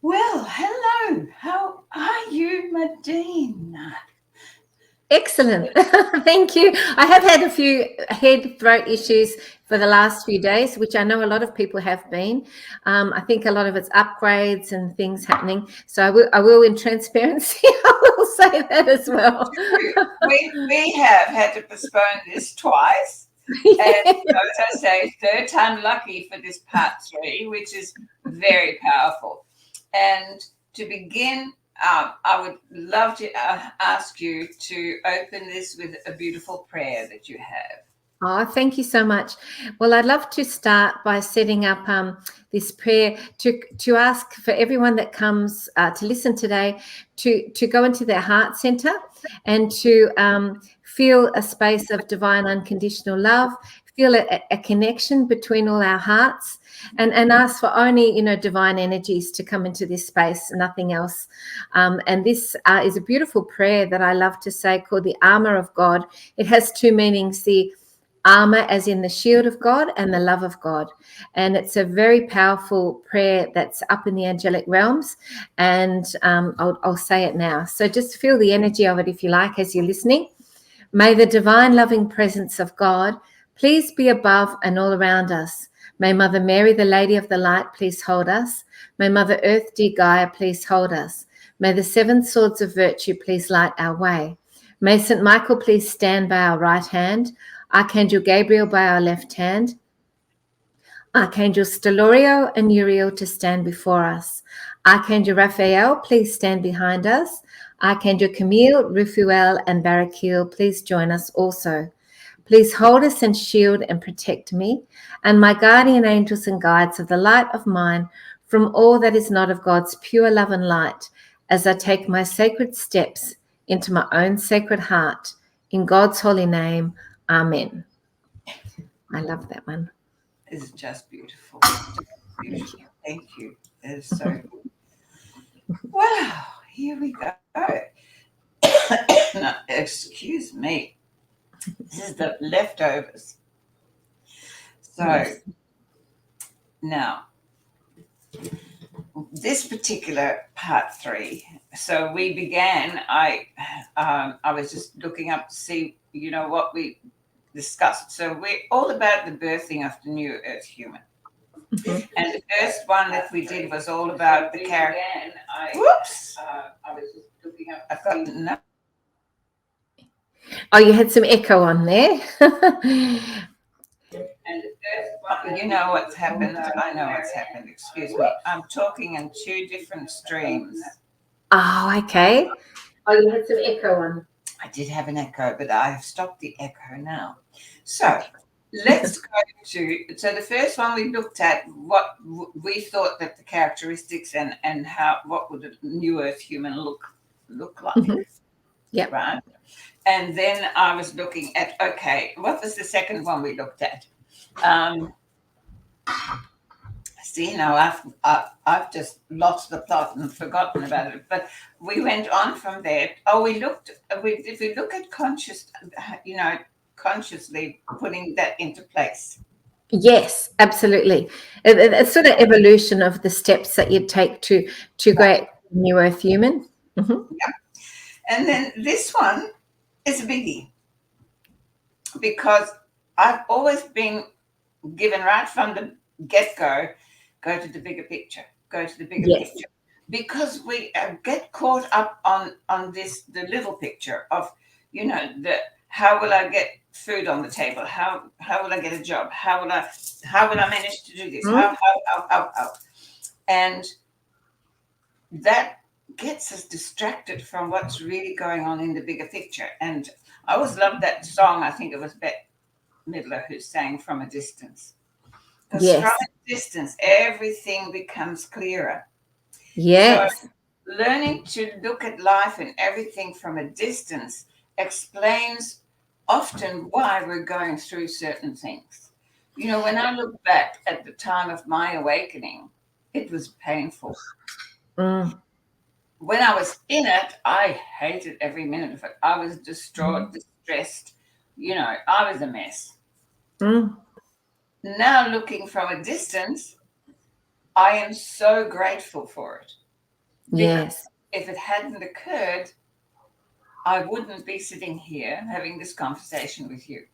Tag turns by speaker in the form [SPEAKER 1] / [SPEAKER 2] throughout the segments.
[SPEAKER 1] Well, hello. How are you, Medyhne?
[SPEAKER 2] Excellent. Thank you. I have had a few head throat issues for the last few days, which I know a lot of people have been. I think a lot of it's upgrades and things happening. So I will in transparency, I will say that as well.
[SPEAKER 1] We have had to postpone this twice. And as I say, third time lucky for this part three, which is very powerful. And to begin, I would love to ask you to open this with a beautiful prayer that you have.
[SPEAKER 2] Oh, thank you so much. Well, I'd love to start by setting up this prayer to ask for everyone that comes to listen today to go into their heart center and to feel a space of divine unconditional love, feel a connection between all our hearts, and ask for only divine energies to come into this space, nothing else. And this is a beautiful prayer that I love to say called the armor of God. It has two meanings: the armor as in the shield of God and the love of God. And it's a very powerful prayer that's up in the angelic realms. And I'll say it now. So just feel the energy of it if you like as you're listening. May the divine loving presence of God please be above and all around us. May Mother Mary, the Lady of the Light, please hold us. May Mother Earth, dear Gaia, please hold us. May the seven swords of virtue please light our way. May St. Michael please stand by our right hand. Archangel Gabriel by our left hand, Archangel Stelorio and Uriel to stand before us. Archangel Raphael, please stand behind us. Archangel Camille, Raphael, and Barakiel, please join us also. Please hold us and shield and protect me and my guardian angels and guides of the light of mine from all that is not of God's pure love and light as I take my sacred steps into my own sacred heart. In God's holy name, Amen. I love that one.
[SPEAKER 1] It's just beautiful. Just beautiful. Thank you. It is so good. Wow, here we go. No, excuse me. This is the leftovers. So
[SPEAKER 2] Yes.
[SPEAKER 1] now, this particular part three. So we began. I was just looking up to see, what we discussed. So we're all about the birthing of the new Earth human.
[SPEAKER 2] Mhm.
[SPEAKER 1] And the first one that we did was all about the character. Whoops! I was just looking up. I've got no.
[SPEAKER 2] Oh, you had some echo on there.
[SPEAKER 1] And the first one, you know what's happened. I know what's happened. Excuse me. I'm talking in two different streams.
[SPEAKER 2] Oh, okay. Oh, you had some echo on.
[SPEAKER 1] I did have an echo, but I have stopped the echo now. So let's go to. So the first one we looked at what we thought that the characteristics and how what would a new Earth human look like,
[SPEAKER 2] Mm-hmm. Yep.
[SPEAKER 1] right? And then I was looking at, okay, what was the second one we looked at? See, now I've just lost the plot and forgotten about it. But we went on from there. Oh, if we look at consciously putting that into place.
[SPEAKER 2] Yes, absolutely. It's sort of evolution of the steps that you take to create new Earth human. Mm-hmm.
[SPEAKER 1] Yeah. And then this one is a biggie because I've always been given right from the go to the bigger picture, go to the bigger
[SPEAKER 2] Yes.
[SPEAKER 1] picture, because we get caught up on the little picture of the how will I get food on the table, how will I get a job, how will I manage to do this,
[SPEAKER 2] Mm.
[SPEAKER 1] how, and that gets us distracted from what's really going on in the bigger picture. And I always loved that song. I think it was Bette Midler who sang From a Distance. Because from
[SPEAKER 2] Yes.
[SPEAKER 1] a distance, everything becomes clearer. So
[SPEAKER 2] Yes.
[SPEAKER 1] learning to look at life and everything from a distance explains often why we're going through certain things. When I look back at the time of my awakening, it was painful.
[SPEAKER 2] Mm.
[SPEAKER 1] When I was in it, I hated every minute of it. I was distraught, distressed. I was a mess.
[SPEAKER 2] Mm.
[SPEAKER 1] Now, looking from a distance, I am so grateful for it.
[SPEAKER 2] Yes.
[SPEAKER 1] If it hadn't occurred, I wouldn't be sitting here having this conversation with you.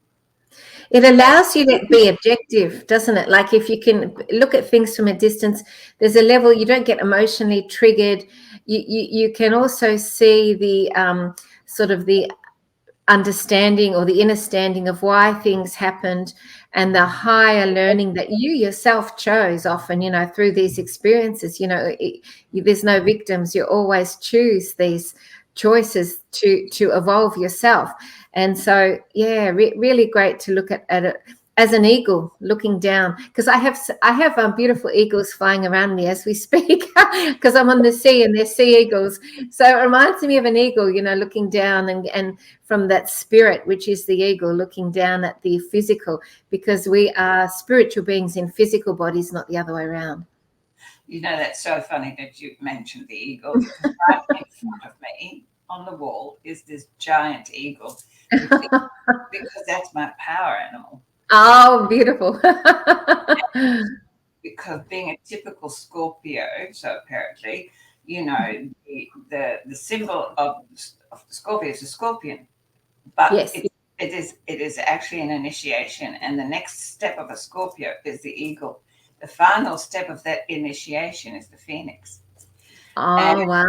[SPEAKER 2] It allows you to be objective, doesn't it? Like if you can look at things from a distance, there's a level you don't get emotionally triggered. You can also see the sort of the understanding or the inner standing of why things happened, and the higher learning that you yourself chose often, through these experiences. There's no victims. You always choose these choices to evolve yourself. And so, yeah, really great to look at it as an eagle looking down, because I have beautiful eagles flying around me as we speak, because I'm on the sea and they're sea eagles. So it reminds me of an eagle, looking down and from that spirit, which is the eagle, looking down at the physical, because we are spiritual beings in physical bodies, not the other way around.
[SPEAKER 1] That's so funny that you mentioned the eagle, because right in front of me on the wall is this giant eagle, because that's my power animal.
[SPEAKER 2] Oh, beautiful.
[SPEAKER 1] Because being a typical Scorpio, so apparently, the symbol of the Scorpio is a scorpion, but
[SPEAKER 2] yes.
[SPEAKER 1] it is actually an initiation, and the next step of a Scorpio is the eagle. The final step of that initiation is the phoenix.
[SPEAKER 2] Oh,
[SPEAKER 1] and
[SPEAKER 2] wow.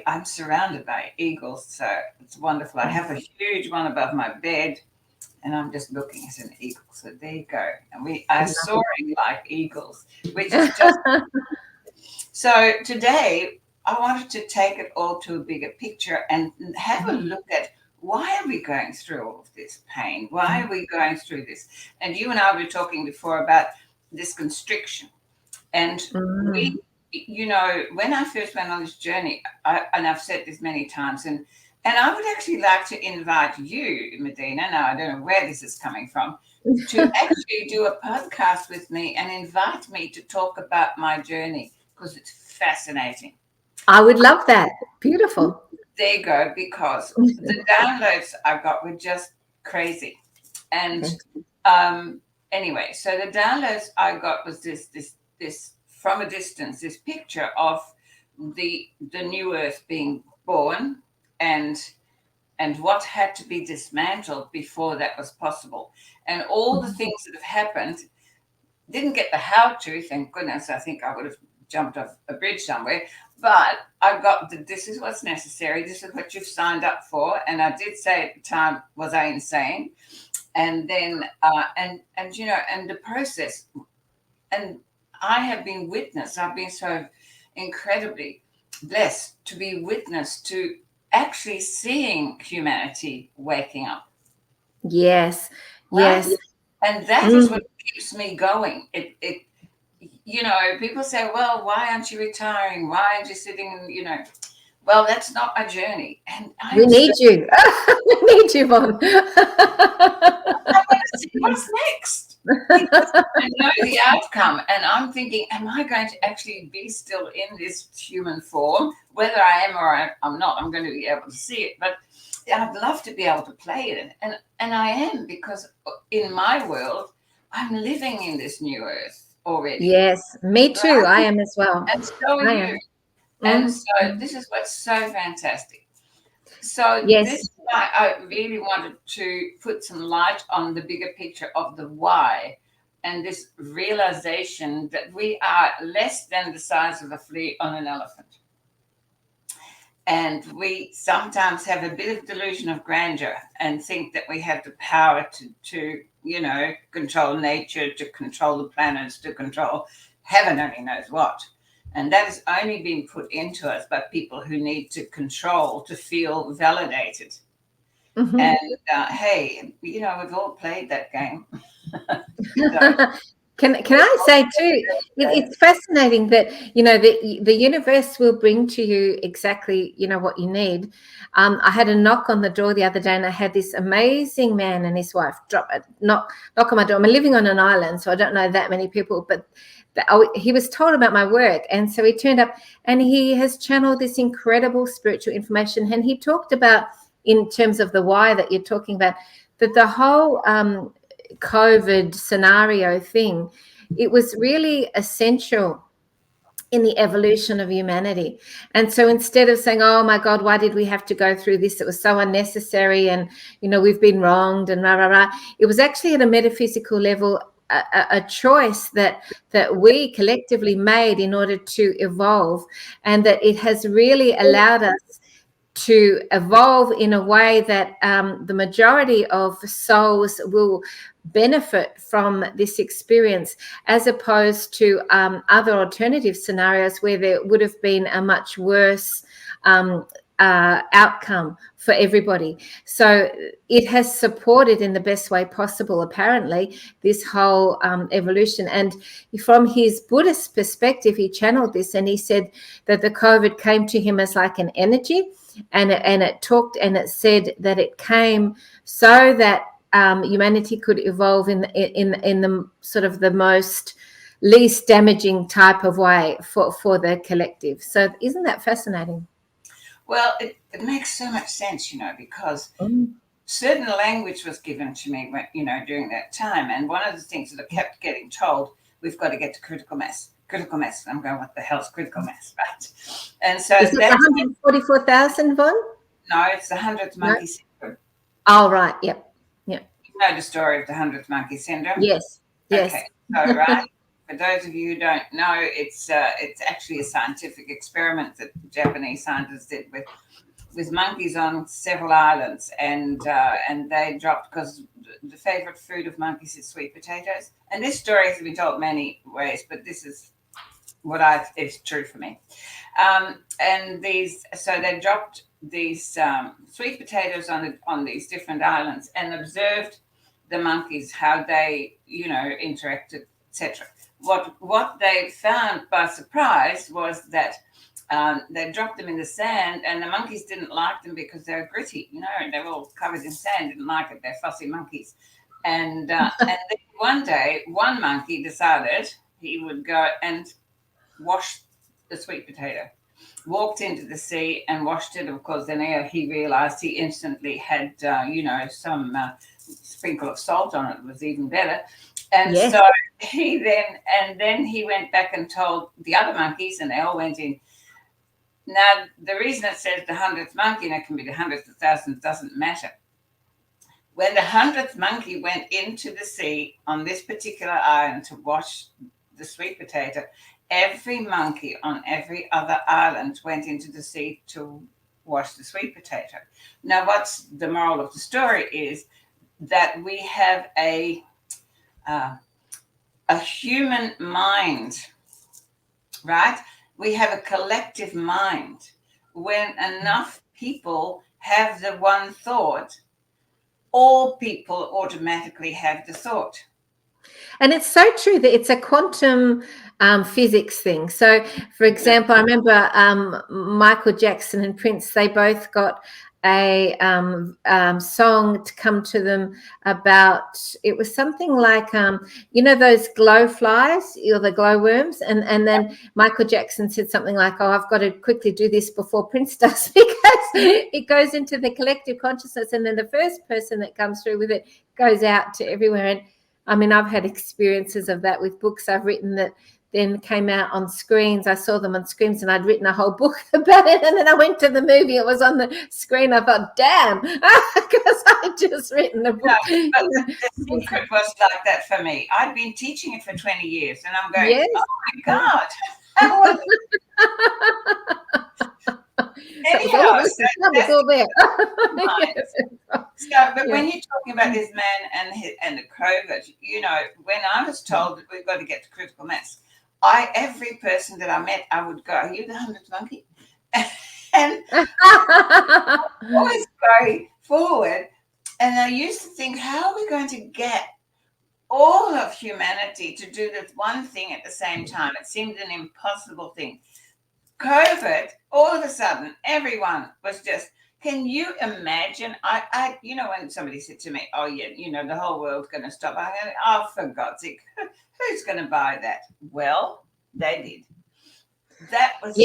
[SPEAKER 1] I'm surrounded by eagles, so it's wonderful. I have a huge one above my bed, and I'm just looking at an eagle. So there you go. And we are soaring like eagles, which is just... So today, I wanted to take it all to a bigger picture and have a look at, why are we going through all of this pain? Why are we going through this? And you and I were talking before about this constriction. And we, when I first went on this journey, and I've said this many times, and I would actually like to invite you, Medyhne, now I don't know where this is coming from, to actually do a podcast with me and invite me to talk about my journey, because it's fascinating.
[SPEAKER 2] I would love that. Beautiful.
[SPEAKER 1] There you go, because the downloads I got were just crazy. And anyway, so the downloads I got was this from a distance, this picture of the new earth being born, and what had to be dismantled before that was possible. And all the things that have happened, didn't get the how to, thank goodness. I think I would have jumped off a bridge somewhere. But I got this is what's necessary. This is what you've signed up for. And I did say at the time, was I insane? And then, and the process. And I have been witness. I've been so incredibly blessed to be witness to actually seeing humanity waking up.
[SPEAKER 2] Yes.
[SPEAKER 1] Right?
[SPEAKER 2] Yes.
[SPEAKER 1] And that is what keeps me going. People say, well, why aren't you retiring? Why aren't you sitting, well, that's not my journey. And
[SPEAKER 2] we need you. We need you, Yvonne.
[SPEAKER 1] I want to see what's next. Because I know the outcome. And I'm thinking, am I going to actually be still in this human form? Whether I am or I'm not, I'm going to be able to see it. But I'd love to be able to play it. And I am, because in my world, I'm living in this new earth already.
[SPEAKER 2] Yes, me too. Right? I am as well.
[SPEAKER 1] And so are you. And so this is what's so fantastic. So this is why I really wanted to put some light on the bigger picture of the why, and this realization that we are less than the size of a flea on an elephant. And we sometimes have a bit of delusion of grandeur and think that we have the power to control nature, to control the planets, to control heaven only knows what. And that has only been put into us by people who need to control, to feel validated. And hey, we've all played that game.
[SPEAKER 2] Can I say too, it's fascinating that, the universe will bring to you exactly, what you need. I had a knock on the door the other day, and I had this amazing man and his wife knock on my door. I'm living on an island, so I don't know that many people, but he was told about my work. And so he turned up, and he has channeled this incredible spiritual information. And he talked about, in terms of the why that you're talking about, that the whole COVID scenario thing, it was really essential in the evolution of humanity. And so instead of saying, oh my God, why did we have to go through this? It was so unnecessary, and we've been wronged, and rah, rah, rah. It was actually at a metaphysical level a choice that we collectively made in order to evolve, and that it has really allowed us to evolve in a way that the majority of souls will benefit from this experience, as opposed to other alternative scenarios where there would have been a much worse outcome for everybody. So it has supported in the best way possible, apparently, this whole evolution. And from his Buddhist perspective, he channeled this, and he said that the COVID came to him as like an energy, and it talked, and it said that it came so that humanity could evolve in the sort of the most least damaging type of way for the collective. So isn't that fascinating?
[SPEAKER 1] Well, it makes so much sense, because certain language was given to me, during that time. And one of the things that I kept getting told, we've got to get to critical mass. Critical mass. I'm going, what the hell's critical mass, right? And so
[SPEAKER 2] is that 144,000, Von?
[SPEAKER 1] No, it's the 100th monkey syndrome.
[SPEAKER 2] Oh, right. Yep.
[SPEAKER 1] You know the story of the 100th monkey syndrome?
[SPEAKER 2] Yes.
[SPEAKER 1] Okay. So, right. For those of you who don't know, it's actually a scientific experiment that Japanese scientists did with monkeys on several islands, and they dropped, because the favorite food of monkeys is sweet potatoes. And this story has been told many ways, but this is what it's true for me. So they dropped these sweet potatoes on these different islands and observed the monkeys, how they interacted, etc. What they found by surprise was that they dropped them in the sand, and the monkeys didn't like them because they were gritty. They were all covered in sand, didn't like it. They're fussy monkeys. And then one day, one monkey decided he would go and wash the sweet potato. Walked into the sea and washed it. Of course, then he realized he instantly had, some sprinkle of salt on it was even better. And yes. So then he went back and told the other monkeys, and they all went in. Now, the reason it says the 100th monkey, and it can be the 100th, the 1000th, doesn't matter. When the 100th monkey went into the sea on this particular island to wash the sweet potato, every monkey on every other island went into the sea to wash the sweet potato. Now, what's the moral of the story is that we have a human mind, right? We have a collective mind. When enough people have the one thought, all people automatically have the thought.
[SPEAKER 2] And it's so true that it's a quantum physics thing. So, for example, I remember Michael Jackson and Prince, they both got a song to come to them about, it was something like, those glow flies or the glow worms. And then Michael Jackson said something like, oh, I've got to quickly do this before Prince does, because it goes into the collective consciousness. And then the first person that comes through with it goes out to everywhere. And I mean, I've had experiences of that with books I've written that then came out on screens. I saw them on screens, and I'd written a whole book about it. And then I went to the movie. It was on the screen. I thought, damn, because I just written a book.
[SPEAKER 1] No, but the secret was like that for me. I'd been teaching it for 20 years, and I'm going, yes. Oh, my God. Anyhow, it's all there. But when you're talking about this man and the COVID, when I was told that we've got to get to critical mass, every person that I met, I would go, are you the 100th monkey? And always go forward. And I used to think, how are we going to get all of humanity to do this one thing at the same time? It seemed an impossible thing. COVID, all of a sudden, everyone was just, can you imagine? I when somebody said to me, oh, yeah, the whole world's going to stop. I go, oh, for God's sake, who's going to buy that? Well, they did. That was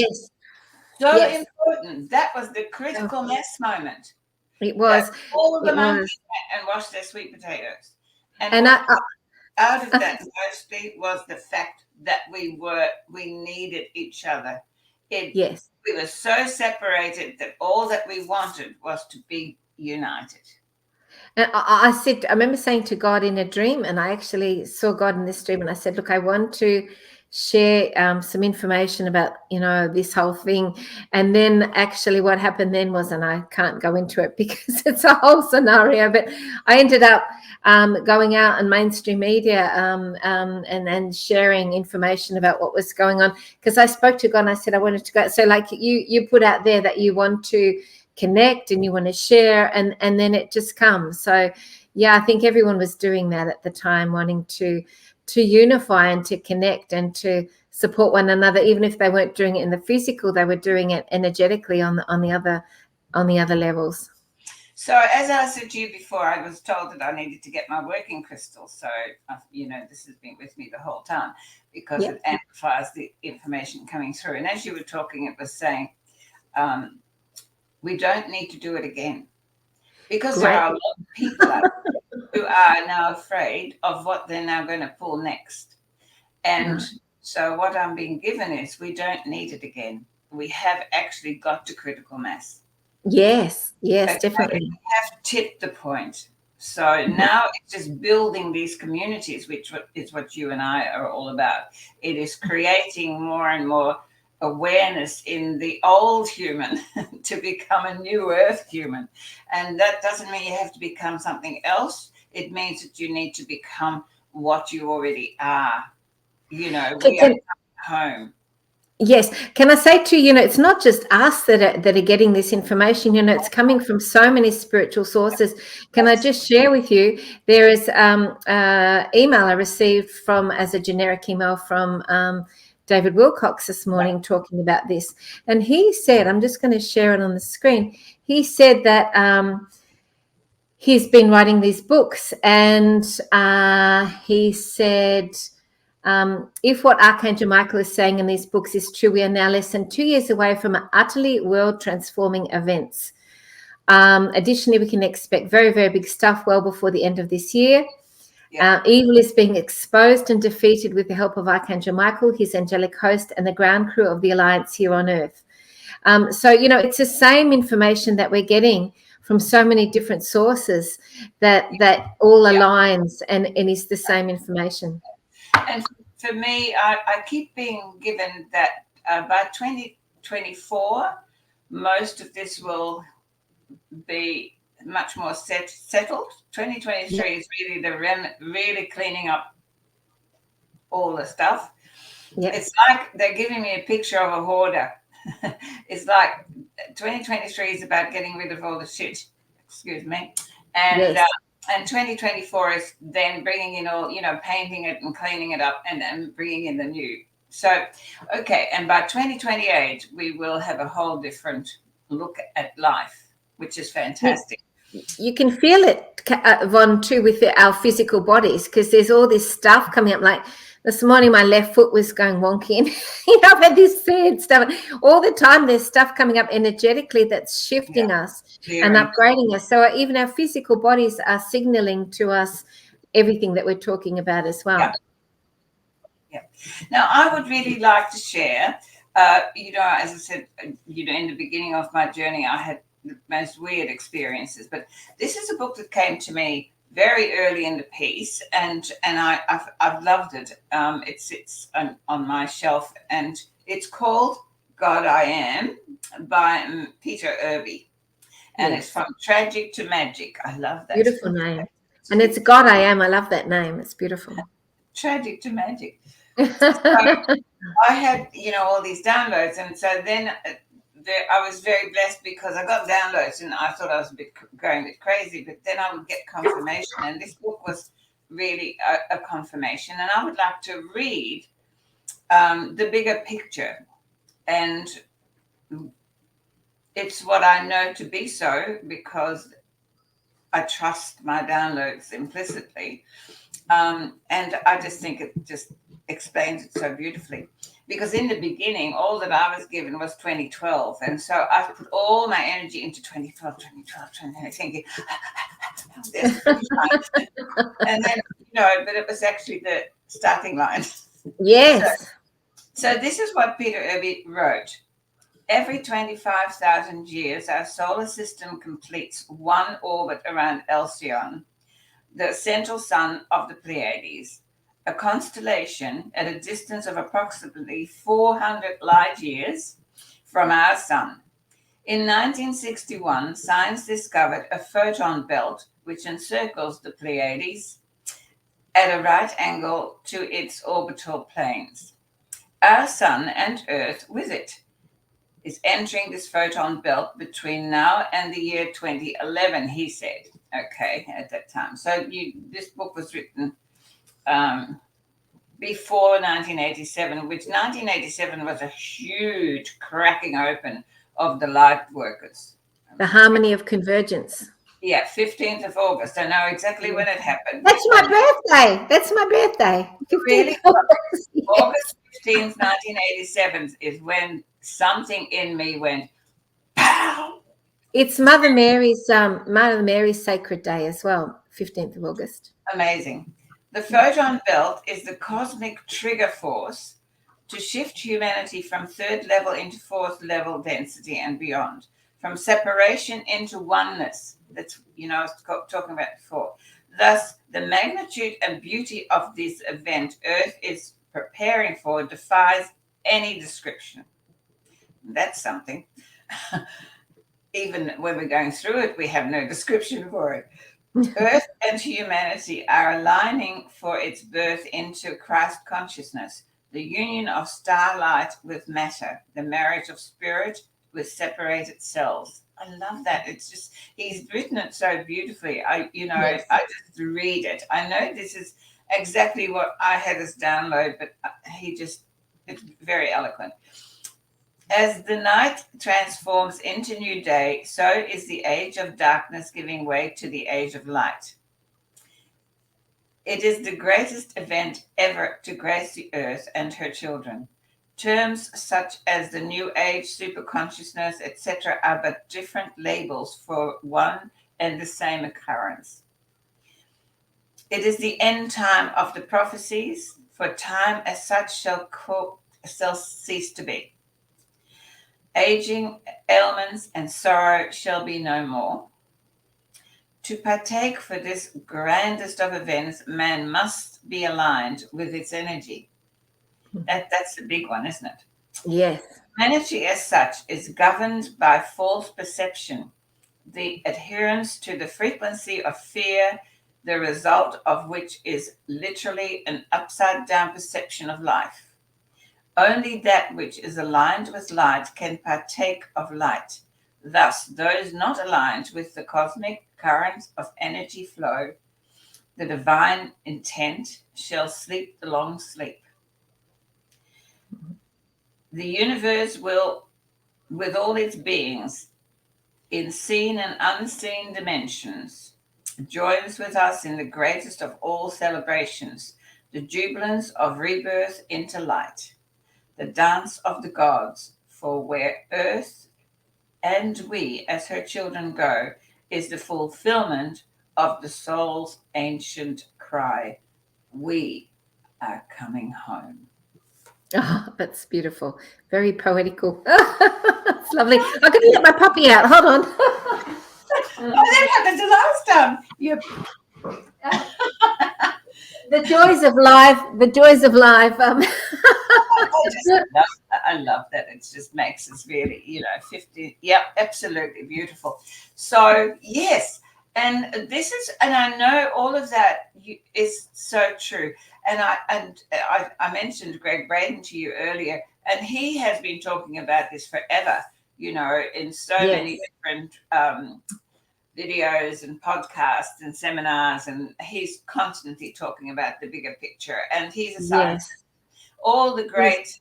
[SPEAKER 1] so important. That was the critical mass moment.
[SPEAKER 2] It was.
[SPEAKER 1] All of the monkeys went and washed their sweet potatoes. And out of that mostly was the fact that we needed each other.
[SPEAKER 2] Yes.
[SPEAKER 1] We were so separated that all that we wanted was to be united.
[SPEAKER 2] And I remember saying to God in a dream, and I actually saw God in this dream, and I said, look, I want to share some information about, this whole thing. And then actually what happened then was, and I can't go into it because it's a whole scenario, but I ended up going out in mainstream media and sharing information about what was going on, because I spoke to God and I said I wanted to go. So like you put out there that you want to connect and you want to share, and then it just comes. So yeah, I think everyone was doing that at the time, wanting to unify and to connect and to support one another. Even if they weren't doing it in the physical, they were doing it energetically on the other levels.
[SPEAKER 1] So as I said to you before, I was told that I needed to get my working crystal. So this has been with me the whole time, because it amplifies the information coming through. And as you were talking, it was saying we don't need to do it again, because there are a lot of people out there who are now afraid of what they're now going to pull next. And so what I'm being given is we don't need it again. We have actually got to critical mass.
[SPEAKER 2] Yes, definitely.
[SPEAKER 1] We have tipped the point. So now it's just building these communities, which is what you and I are all about. It is creating more and more awareness in the old human to become a new earth human. And that doesn't mean you have to become something else. It means that you need to become what you already are. We are coming home.
[SPEAKER 2] Yes. Can I say to you, it's not just us that are getting this information, it's coming from so many spiritual sources. Can I just share with you, there is email I received as a generic email from David Wilcocks this morning talking about this. And he said, I'm just going to share it on the screen. He said that he's been writing these books, and he said, if what Archangel Michael is saying in these books is true, we are now less than 2 years away from utterly world-transforming events. Additionally, we can expect very, very big stuff well before the end of this year. Evil is being exposed and defeated with the help of Archangel Michael, his angelic host, and the ground crew of the Alliance here on Earth. So, it's the same information that we're getting from so many different sources that all aligns and is the same information.
[SPEAKER 1] And for me, I keep being given that by 2024, most of this will be much more settled. 2023 is really really cleaning up all the stuff. It's like they're giving me a picture of a hoarder. It's like 2023 is about getting rid of all the shit, excuse me, and 2024 is then bringing in all, painting it and cleaning it up and bringing in the new. So, okay, and by 2028, we will have a whole different look at life, which is fantastic.
[SPEAKER 2] You can feel it, Yvonne, too, with our physical bodies, because there's all this stuff coming up. Like this morning, my left foot was going wonky, and I've had this sad stuff all the time. There's stuff coming up energetically that's shifting us and upgrading us. So even our physical bodies are signaling to us everything that we're talking about as well.
[SPEAKER 1] Yeah. Now, I would really like to share. As I said, in the beginning of my journey, I had the most weird experiences, but this is a book that came to me very early in the piece, and I've loved it. It sits on my shelf, and it's called God I Am by Peter Irby, and it's from tragic to magic. I love that.
[SPEAKER 2] Beautiful name. And it's God I Am. I love that name. It's beautiful.
[SPEAKER 1] Tragic to magic. So I had, all these downloads, and so then I was very blessed because I got downloads, and I thought I was going a bit crazy, but then I would get confirmation, and this book was really a confirmation. And I would like to read the bigger picture, and it's what I know to be so because I trust my downloads implicitly, and I just think it just explains it so beautifully. Because in the beginning, all that I was given was 2012. And so I put all my energy into 2012, thinking, and then, but it was actually the starting line.
[SPEAKER 2] Yes.
[SPEAKER 1] So this is what Peter Irby wrote. Every 25,000 years, our solar system completes one orbit around Alcyone, the central sun of the Pleiades, a constellation at a distance of approximately 400 light years from our sun. In 1961, science discovered a photon belt which encircles the Pleiades at a right angle to its orbital planes. Our sun and Earth with it is entering this photon belt between now and the year 2011, he said. Okay, at that time. So this book was written before 1987, which 1987 was a huge cracking open of the light workers.
[SPEAKER 2] The harmony of convergence.
[SPEAKER 1] Yeah, 15th of August. I know exactly when it happened.
[SPEAKER 2] That's my birthday. That's my birthday. 15th
[SPEAKER 1] Really?
[SPEAKER 2] August.
[SPEAKER 1] August 15th, 1987 is when something in me went, pow!
[SPEAKER 2] It's Mother Mary's sacred day as well, 15th of August.
[SPEAKER 1] Amazing. The photon belt is the cosmic trigger force to shift humanity from third level into fourth level density and beyond, from separation into oneness. That's, I was talking about before. Thus, the magnitude and beauty of this event Earth is preparing for defies any description. That's something. Even when we're going through it, we have no description for it. Earth and humanity are aligning for its birth into Christ consciousness, the union of starlight with matter, the marriage of spirit with separated cells. I love that. It's just, he's written it so beautifully.
[SPEAKER 2] Yes.
[SPEAKER 1] I just read it. I know this is exactly what I had as download, but it's very eloquent. As the night transforms into new day, so is the age of darkness giving way to the age of light. It is the greatest event ever to grace the earth and her children. Terms such as the New Age, superconsciousness, etc., are but different labels for one and the same occurrence. It is the end time of the prophecies, for time as such shall cease to be. Aging, ailments, and sorrow shall be no more. To partake for this grandest of events, man must be aligned with its energy. That's the big one, isn't it?
[SPEAKER 2] Yes.
[SPEAKER 1] Humanity as such is governed by false perception, the adherence to the frequency of fear, the result of which is literally an upside-down perception of life. Only that which is aligned with light can partake of light. Thus, those not aligned with the cosmic current of energy flow, the divine intent, shall sleep the long sleep. The universe will, with all its beings, in seen and unseen dimensions, joins with us in the greatest of all celebrations, the jubilance of rebirth into light. The dance of the gods, for where earth and we as her children go is the fulfillment of the soul's ancient cry, we are coming home.
[SPEAKER 2] Oh, that's beautiful. Very poetical. It's lovely. I'm going to let my puppy out. Hold on.
[SPEAKER 1] That happened the last time. Yep.
[SPEAKER 2] The joys of life. The joys of life.
[SPEAKER 1] I love that. It just makes us really, 50. Yep, absolutely beautiful. So, yes. And I know all of that is so true. And I mentioned Greg Braden to you earlier, and he has been talking about this forever, in so many different videos and podcasts and seminars, and he's constantly talking about the bigger picture. And he's a scientist. All the great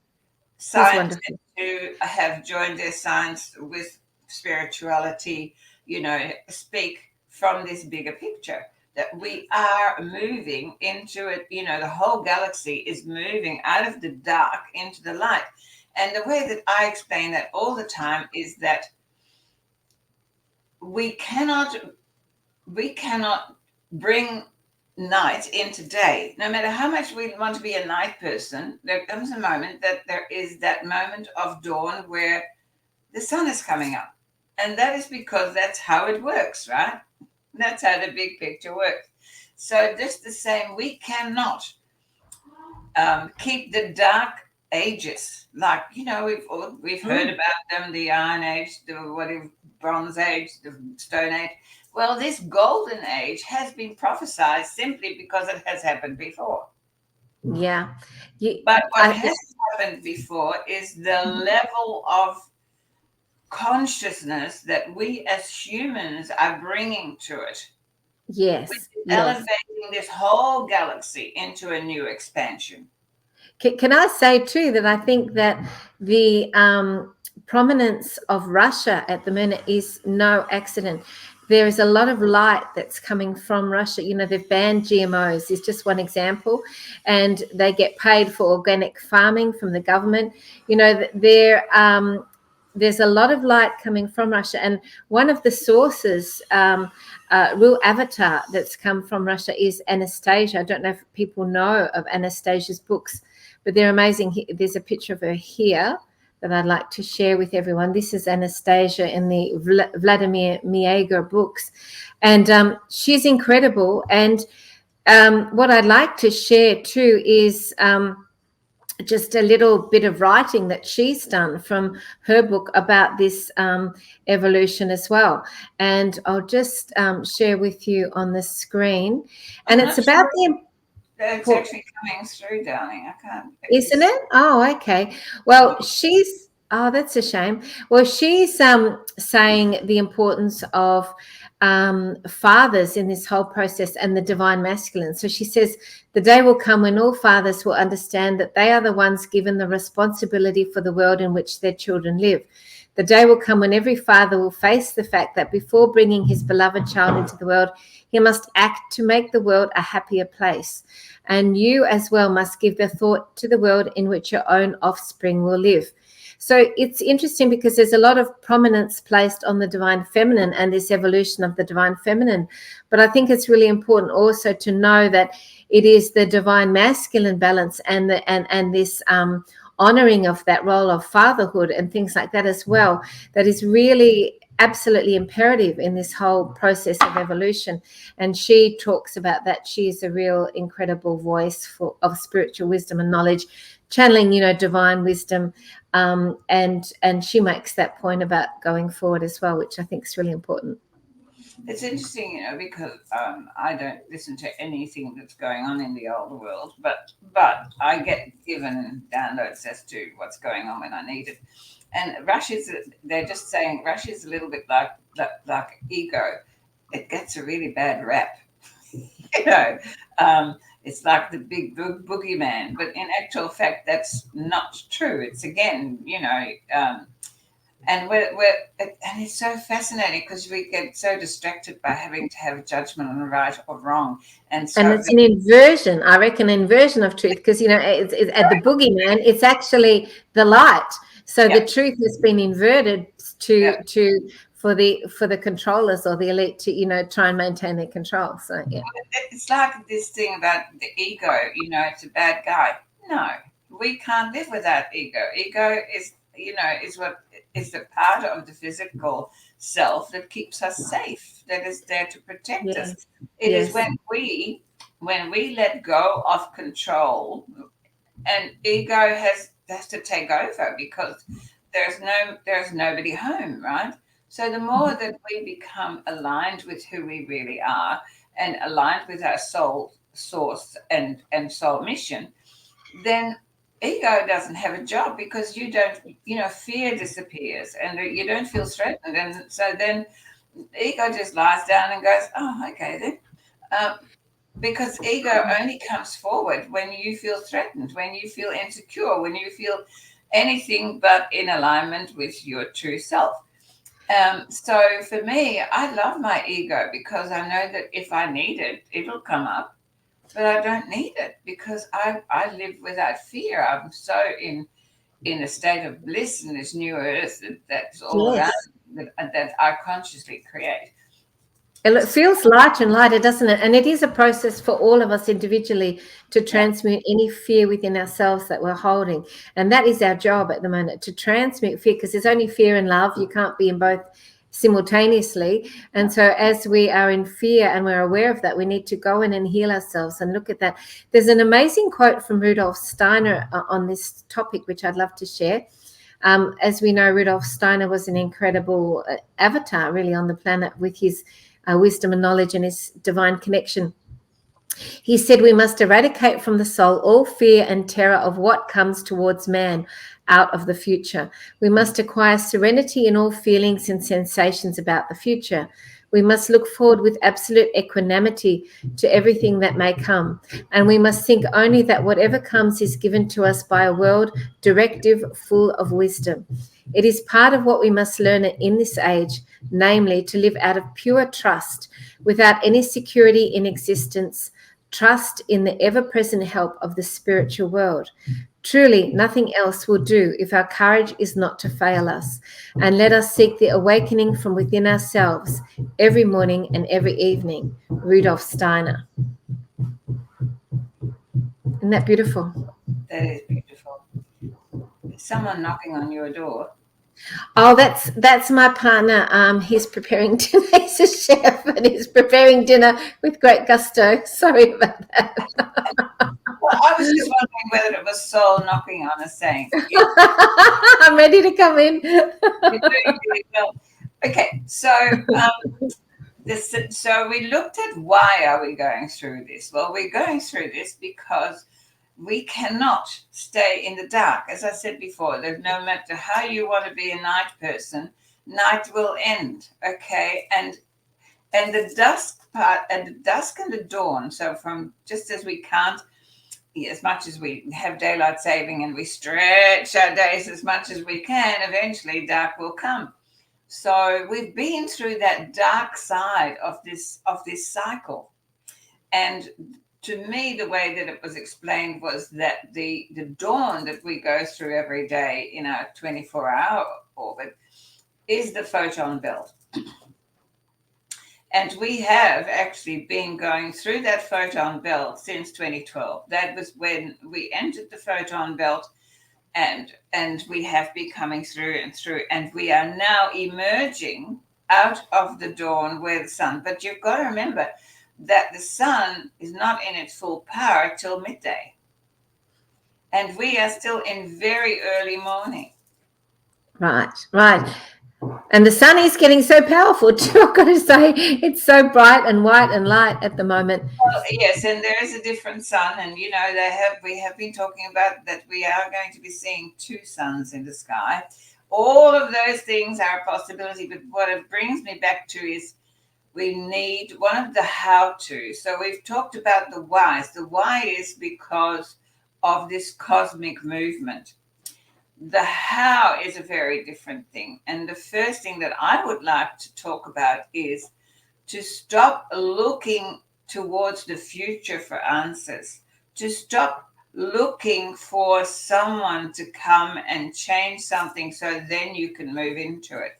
[SPEAKER 1] scientists who have joined their science with spirituality, speak from this bigger picture that we are moving into it. The whole galaxy is moving out of the dark into the light. And the way that I explain that all the time is that we cannot bring night into day. No matter how much we want to be a night person, there comes a moment that there is that moment of dawn where the sun is coming up. And that is because that's how it works, right? That's how the big picture works. So just the same, we cannot keep the dark ages, like, we've heard about them, the Iron Age, the Bronze Age, the Stone Age. Well, this golden age has been prophesied simply because it has happened before.
[SPEAKER 2] Yeah.
[SPEAKER 1] But what hasn't happened before is the level of consciousness that we as humans are bringing to it.
[SPEAKER 2] Yes.
[SPEAKER 1] Elevating this whole galaxy into a new expansion.
[SPEAKER 2] Can I say too that I think that the prominence of Russia at the minute is no accident. There is a lot of light that's coming from Russia. They've banned GMOs is just one example, and they get paid for organic farming from the government. There's a lot of light coming from Russia, and one of the sources, real avatar that's come from Russia is Anastasia. I don't know if people know of Anastasia's books, but they're amazing. There's a picture of her here that I'd like to share with everyone. This is Anastasia in the Vladimir Miega books, and she's incredible. And what I'd like to share too is just a little bit of writing that she's done from her book about this evolution as well. And I'll just share with you on the screen. And it's about the...
[SPEAKER 1] It's actually coming through, darling. I can't.
[SPEAKER 2] Isn't it? Oh, okay. Well, she's... Oh, that's a shame. Well, she's saying the importance of fathers in this whole process and the divine masculine. So she says, the day will come when all fathers will understand that they are the ones given the responsibility for the world in which their children live. The day will come when every father will face the fact that before bringing his beloved child into the world, he must act to make the world a happier place. And you as well must give the thought to the world in which your own offspring will live. So it's interesting because there's a lot of prominence placed on the divine feminine and this evolution of the divine feminine. But I think it's really important also to know that it is the divine masculine balance and this honoring of that role of fatherhood and things like that as well that is really absolutely imperative in this whole process of evolution. And she talks about that. She is a real incredible voice of spiritual wisdom and knowledge, channeling, divine wisdom. And she makes that point about going forward as well, which I think is really important.
[SPEAKER 1] It's interesting, because I don't listen to anything that's going on in the older world, but I get given downloads as to what's going on when I need it. And they're just saying Russia's a little bit like ego. It gets a really bad rap. It's like the big boogeyman, but in actual fact, that's not true. It's again, and and it's so fascinating because we get so distracted by having to have a judgment on right or wrong, and it's an
[SPEAKER 2] inversion. I reckon inversion of truth because it's at the boogeyman. It's actually the light. So the truth has been inverted for the controllers or the elite to try and maintain their control. So
[SPEAKER 1] it's like this thing about the ego. It's a bad guy. No, we can't live without ego. Ego is is the part of the physical self that keeps us safe, that is there to protect us. It is when we let go of control, and ego has to take over because there's nobody home, right? So the more that we become aligned with who we really are and aligned with our soul source and soul mission, then ego doesn't have a job because you don't, fear disappears and you don't feel threatened. And so then ego just lies down and goes, oh, okay then. Because ego only comes forward when you feel threatened, when you feel insecure, when you feel anything but in alignment with your true self. So for me, I love my ego because I know that if I need it, it'll come up. But I don't need it because I live without fear. I'm so in a state of bliss in this new earth that's all around that I consciously create.
[SPEAKER 2] It feels light and lighter, doesn't it? And it is a process for all of us individually to transmute any fear within ourselves that we're holding. And that is our job at the moment, to transmute fear, because there's only fear and love. You can't be in both simultaneously. And so as we are in fear and we're aware of that, we need to go in and heal ourselves and look at that. There's an amazing quote from Rudolph Steiner on this topic, which I'd love to share. As we know, Rudolph Steiner was an incredible avatar really on the planet with his wisdom and knowledge and his divine connection. He said, we must eradicate from the soul all fear and terror of what comes towards man out of the future. We must acquire serenity in all feelings and sensations about the future. We must look forward with absolute equanimity to everything that may come. And we must think only that whatever comes is given to us by a world directive full of wisdom. It is part of what we must learn in this age, namely to live out of pure trust, without any security in existence, trust in the ever-present help of the spiritual world. Truly, nothing else will do if our courage is not to fail us. And let us seek the awakening from within ourselves every morning and every evening. Rudolph Steiner. Isn't that beautiful?
[SPEAKER 1] That is beautiful. There's someone knocking on your door.
[SPEAKER 2] Oh, that's my partner. He's preparing dinner. He's a chef and he's preparing dinner with great gusto. Sorry about that.
[SPEAKER 1] Well, I was just wondering whether it was soul knocking on us saying,
[SPEAKER 2] I'm ready to come in.
[SPEAKER 1] You're doing really well. Okay, so we looked at why are we going through this? Well, we're going through this because we cannot stay in the dark. As I said before, there's no matter how you want to be a night person, night will end. Okay, and the dusk part, and the dusk and the dawn. So from just as we can't, as much as we have daylight saving and we stretch our days as much as we can, eventually dark will come. So we've been through that dark side of this cycle, and to me, the way that it was explained was that the dawn that we go through every day in our 24-hour orbit is the photon belt. And we have actually been going through that photon belt since 2012. That was when we entered the photon belt, and we have been coming through and through, and we are now emerging out of the dawn where the sun. But you've got to remember that the sun is not in its full power till midday. And we are still in very early morning.
[SPEAKER 2] Right. And the sun is getting so powerful too, I've got to say. It's so bright and white and light at the moment.
[SPEAKER 1] Well, yes, and there is a different sun. And, we have been talking about that we are going to be seeing two suns in the sky. All of those things are a possibility. But what it brings me back to is we need one of the how-to. So we've talked about the whys. The why is because of this cosmic movement. The how is a very different thing. And the first thing that I would like to talk about is to stop looking towards the future for answers, to stop looking for someone to come and change something so then you can move into it.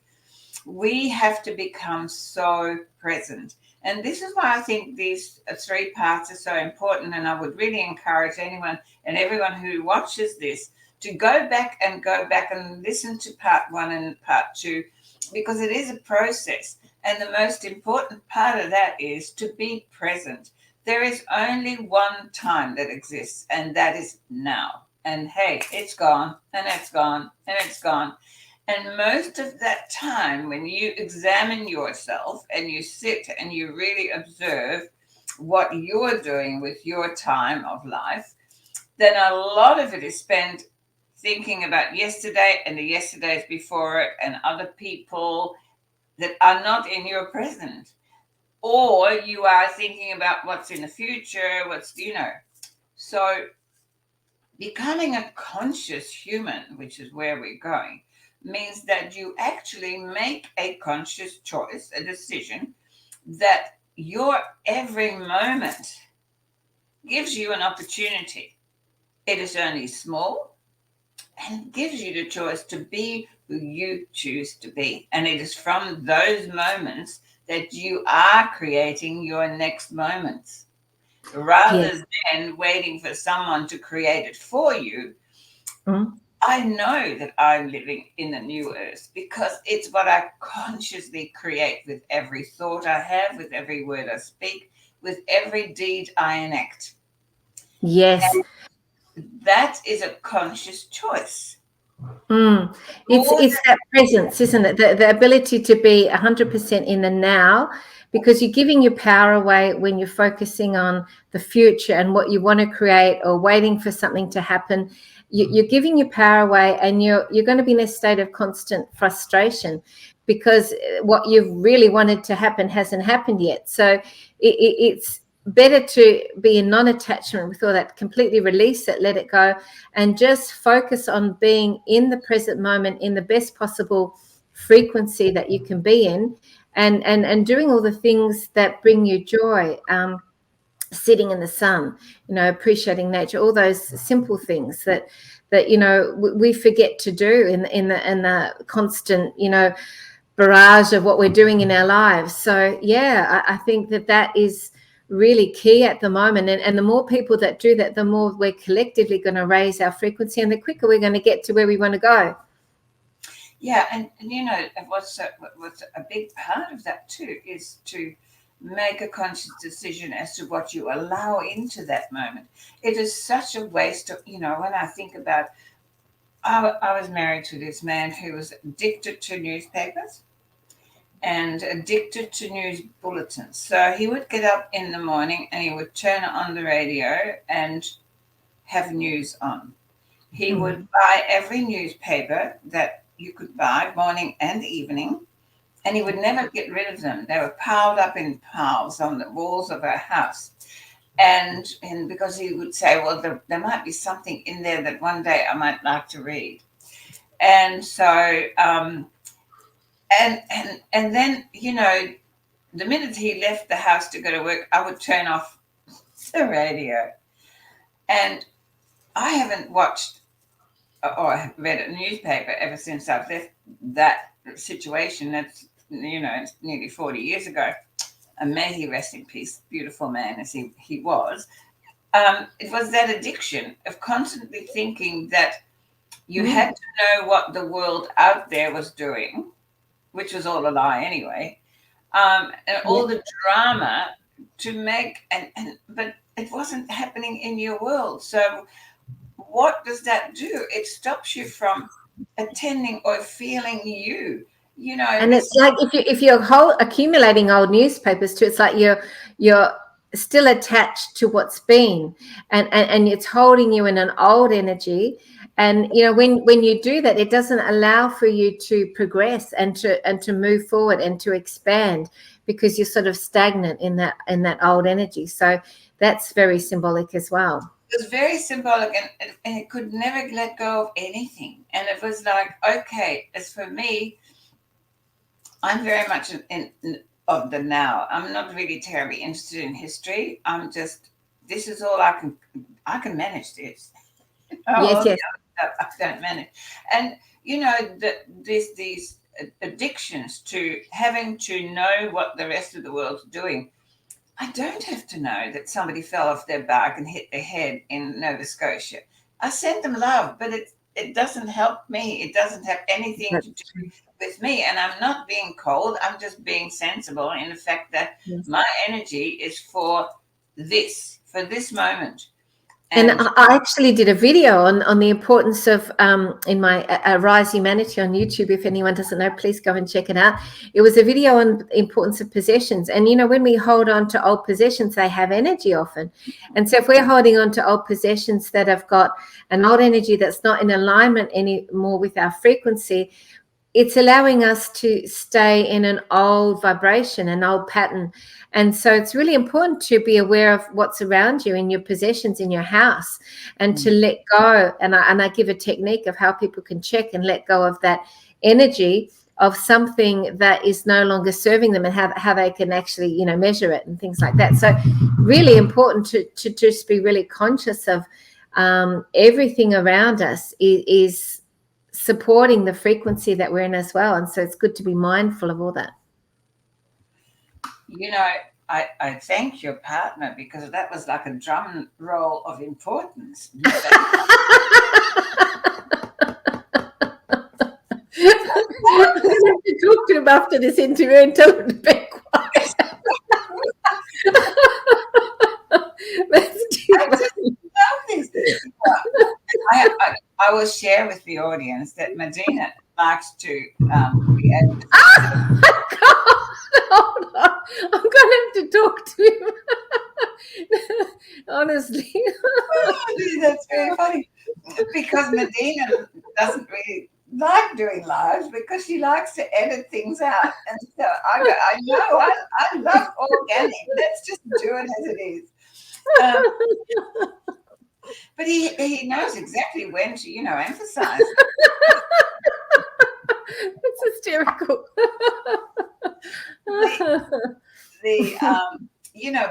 [SPEAKER 1] We have to become so present. And this is why I think these three parts are so important. And I would really encourage anyone and everyone who watches this to go back and listen to part 1 and part 2, because it is a process. And the most important part of that is to be present. There is only one time that exists, and that is now. And hey, it's gone, and it's gone, and it's gone. And most of that time, when you examine yourself and you sit and you really observe what you're doing with your time of life, then a lot of it is spent thinking about yesterday and the yesterdays before it and other people that are not in your present. Or you are thinking about what's in the future, So becoming a conscious human, which is where we're going, means that you actually make a conscious choice, a decision, that your every moment gives you an opportunity. It is only small, and it gives you the choice to be who you choose to be. And it is from those moments that you are creating your next moments rather than waiting for someone to create it for you. I know that I'm living in a new earth because it's what I consciously create with every thought I have, with every word I speak, with every deed I enact.
[SPEAKER 2] Yes.
[SPEAKER 1] And that is a conscious choice.
[SPEAKER 2] It's that presence, isn't it? The ability to be 100% in the now, because you're giving your power away when you're focusing on the future and what you want to create or waiting for something to happen. You're giving your power away, and you're going to be in a state of constant frustration because what you've really wanted to happen hasn't happened yet. So it's better to be in non-attachment with all that, completely release it, let it go, and just focus on being in the present moment in the best possible frequency that you can be in, and doing all the things that bring you joy, sitting in the sun, appreciating nature, all those simple things that we forget to do in the constant barrage of what we're doing in our lives. So I think that is really key at the moment, and the more people that do that, the more we're collectively going to raise our frequency, and the quicker we're going to get to where we want to go.
[SPEAKER 1] And what's a big part of that too is to make a conscious decision as to what you allow into that moment. It is such a waste of, when I think about, I was married to this man who was addicted to newspapers and addicted to news bulletins. So he would get up in the morning and he would turn on the radio and have news on. He would buy every newspaper that you could buy, morning and evening, and he would never get rid of them. They were piled up in piles on the walls of our house. And because he would say, well, there might be something in there that one day I might like to read. And so, and then, the minute he left the house to go to work, I would turn off the radio. And I haven't watched or read a newspaper ever since I've left that situation. That's, it's nearly 40 years ago. And may he rest in peace, beautiful man as he was. It was that addiction of constantly thinking that you had to know what the world out there was doing, which was all a lie anyway, and all the drama to make, but it wasn't happening in your world. So what does that do? It stops you from attending or feeling you.
[SPEAKER 2] And it's like if you're accumulating old newspapers too, it's like you're still attached to what's been, and it's holding you in an old energy. And when you do that, it doesn't allow for you to progress and to move forward and to expand, because you're sort of stagnant in that old energy. So that's very symbolic as well.
[SPEAKER 1] It was very symbolic, and it could never let go of anything. And it was like, okay, as for me, I'm very much in of the now. I'm not really terribly interested in history. I'm just, this is all I can manage this.
[SPEAKER 2] Yes.
[SPEAKER 1] I don't manage. And these addictions to having to know what the rest of the world's doing. I don't have to know that somebody fell off their bike and hit their head in Nova Scotia. I send them love, but it doesn't help me. It doesn't have anything to do with me. And I'm not being cold. I'm just being sensible in the fact that my energy is for this moment.
[SPEAKER 2] And I actually did a video on the importance of, in my Rise Humanity on YouTube. If anyone doesn't know, please go and check it out. It was a video on the importance of possessions. And, when we hold on to old possessions, they have energy often. And so if we're holding on to old possessions that have got an old energy that's not in alignment anymore with our frequency, it's allowing us to stay in an old vibration, an old pattern. And so it's really important to be aware of what's around you in your possessions in your house, and to let go. And I give a technique of how people can check and let go of that energy of something that is no longer serving them, and how they can actually, measure it and things like that. So really important to just be really conscious of everything around us is supporting the frequency that we're in as well. And so it's good to be mindful of all that.
[SPEAKER 1] you know, I thank your partner, because that was like a drum roll of importance.
[SPEAKER 2] I'm going to have to talk to him after this interview and tell him to be quiet. That's too funny.
[SPEAKER 1] I will share with the audience that Medyhne likes to be able to.
[SPEAKER 2] Hold on. I'm going to have to talk to him. Honestly.
[SPEAKER 1] That's very funny, because Medyhne doesn't really like doing lives, because she likes to edit things out. And so I know I love organic. Let's just do it as it is. But he knows exactly when to, emphasize.
[SPEAKER 2] It's hysterical.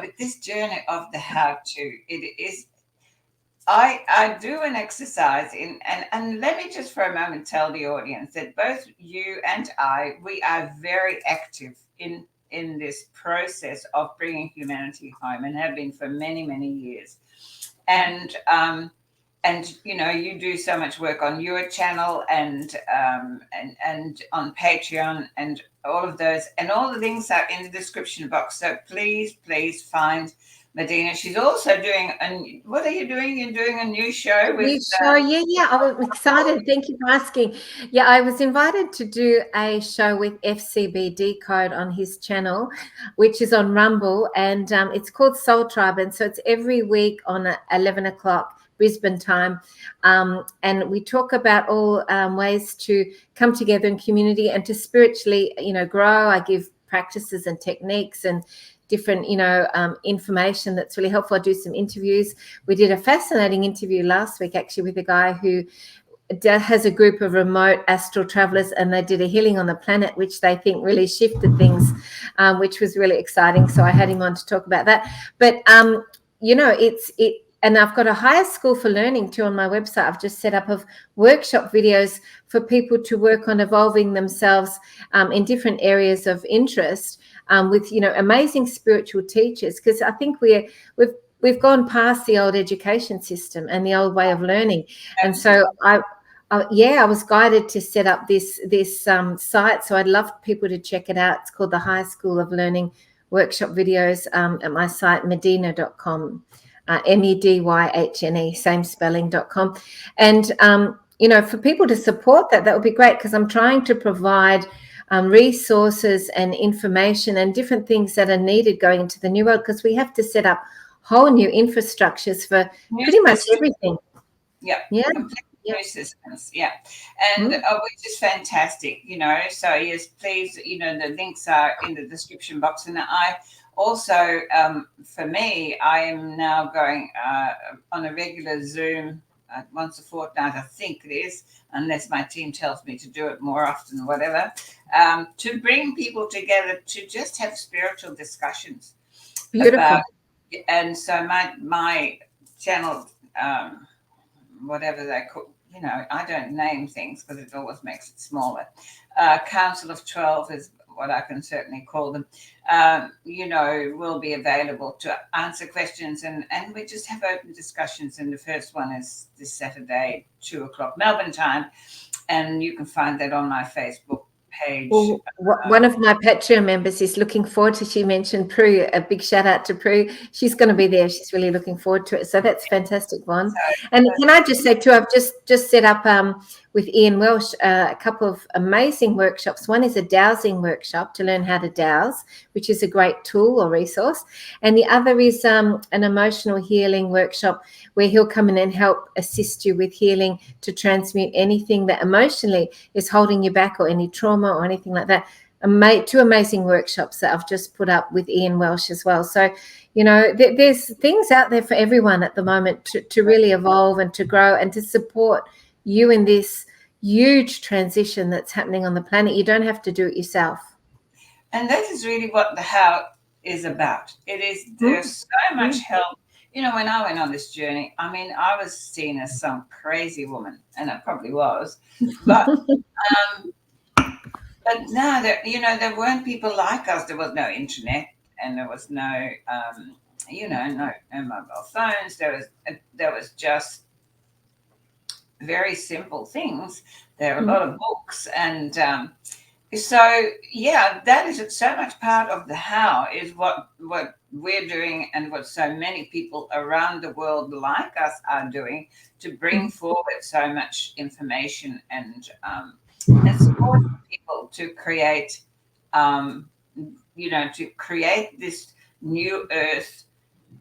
[SPEAKER 1] But this journey of the how-to, it is. I do an exercise and let me just for a moment tell the audience that both you and we are very active in this process of bringing humanity home, and have been for many, many years. And you do so much work on your channel and on Patreon, and all of those, and all the links are in the description box. So please find Medyhne. She's also doing what are you doing? You're doing a new show with
[SPEAKER 2] yeah. I'm excited. Thank you for asking. Yeah, I was invited to do a show with FCBD Code on his channel, which is on Rumble, and it's called Soul Tribe, and so it's every week on 11 o'clock Brisbane time, and we talk about all ways to come together in community and to spiritually, grow. I give practices and techniques and different, information that's really helpful. I do some interviews. We did a fascinating interview last week, actually, with a guy who has a group of remote astral travelers, and they did a healing on the planet, which they think really shifted things, which was really exciting. So I had him on to talk about that. But, and I've got a higher school for learning too on my website. I've just set up of workshop videos for people to work on evolving themselves in different areas of interest, with amazing spiritual teachers, because I think we've gone past the old education system and the old way of learning. And so I was guided to set up this site. So I'd love people to check it out. It's called the High School of Learning workshop videos at my site, medyhne.com. Medyhne, same spelling.com. And, for people to support that would be great, because I'm trying to provide resources and information and different things that are needed going into the new world, because we have to set up whole new infrastructures for pretty much everything.
[SPEAKER 1] Yeah. New systems. Yeah. And which is fantastic, so yes, please, the links are in the description box. And I also, for me, I am now going on a regular Zoom once a fortnight, I think it is, unless my team tells me to do it more often, whatever, to bring people together to just have spiritual discussions.
[SPEAKER 2] Beautiful.
[SPEAKER 1] And so my channel, whatever they call, I don't name things because it always makes it smaller. Council of 12 is what I can certainly call them, will be available to answer questions, and we just have open discussions. And the first one is this Saturday, 2:00 Melbourne time, and you can find that on my Facebook page.
[SPEAKER 2] Well, one of my Patreon members is looking forward to, she mentioned Prue, a big shout out to Prue. She's going to be there. She's really looking forward to it. So that's fantastic, Yvonne. And can I just say too, I've just set up with Ian Welsh a couple of amazing workshops. One is a dowsing workshop to learn how to dowse, which is a great tool or resource. And the other is an emotional healing workshop where he'll come in and help assist you with healing to transmute anything that emotionally is holding you back, or any trauma or anything like that. Two amazing workshops that I've just put up with Ian Welsh as well. So, there's things out there for everyone at the moment to really evolve and to grow and to support you in this huge transition that's happening on the planet. You don't have to do it yourself.
[SPEAKER 1] And that is really what the how is about. It is, there's so much help. When I went on this journey, I was seen as some crazy woman, and I probably was, but now there weren't people like us. There was no internet. and there was no, no mobile phones. There was just very simple things. There are a lot of books, and so yeah, that is so much part of the how is what we're doing, and what so many people around the world like us are doing to bring forward so much information and support people to create, to create this new earth.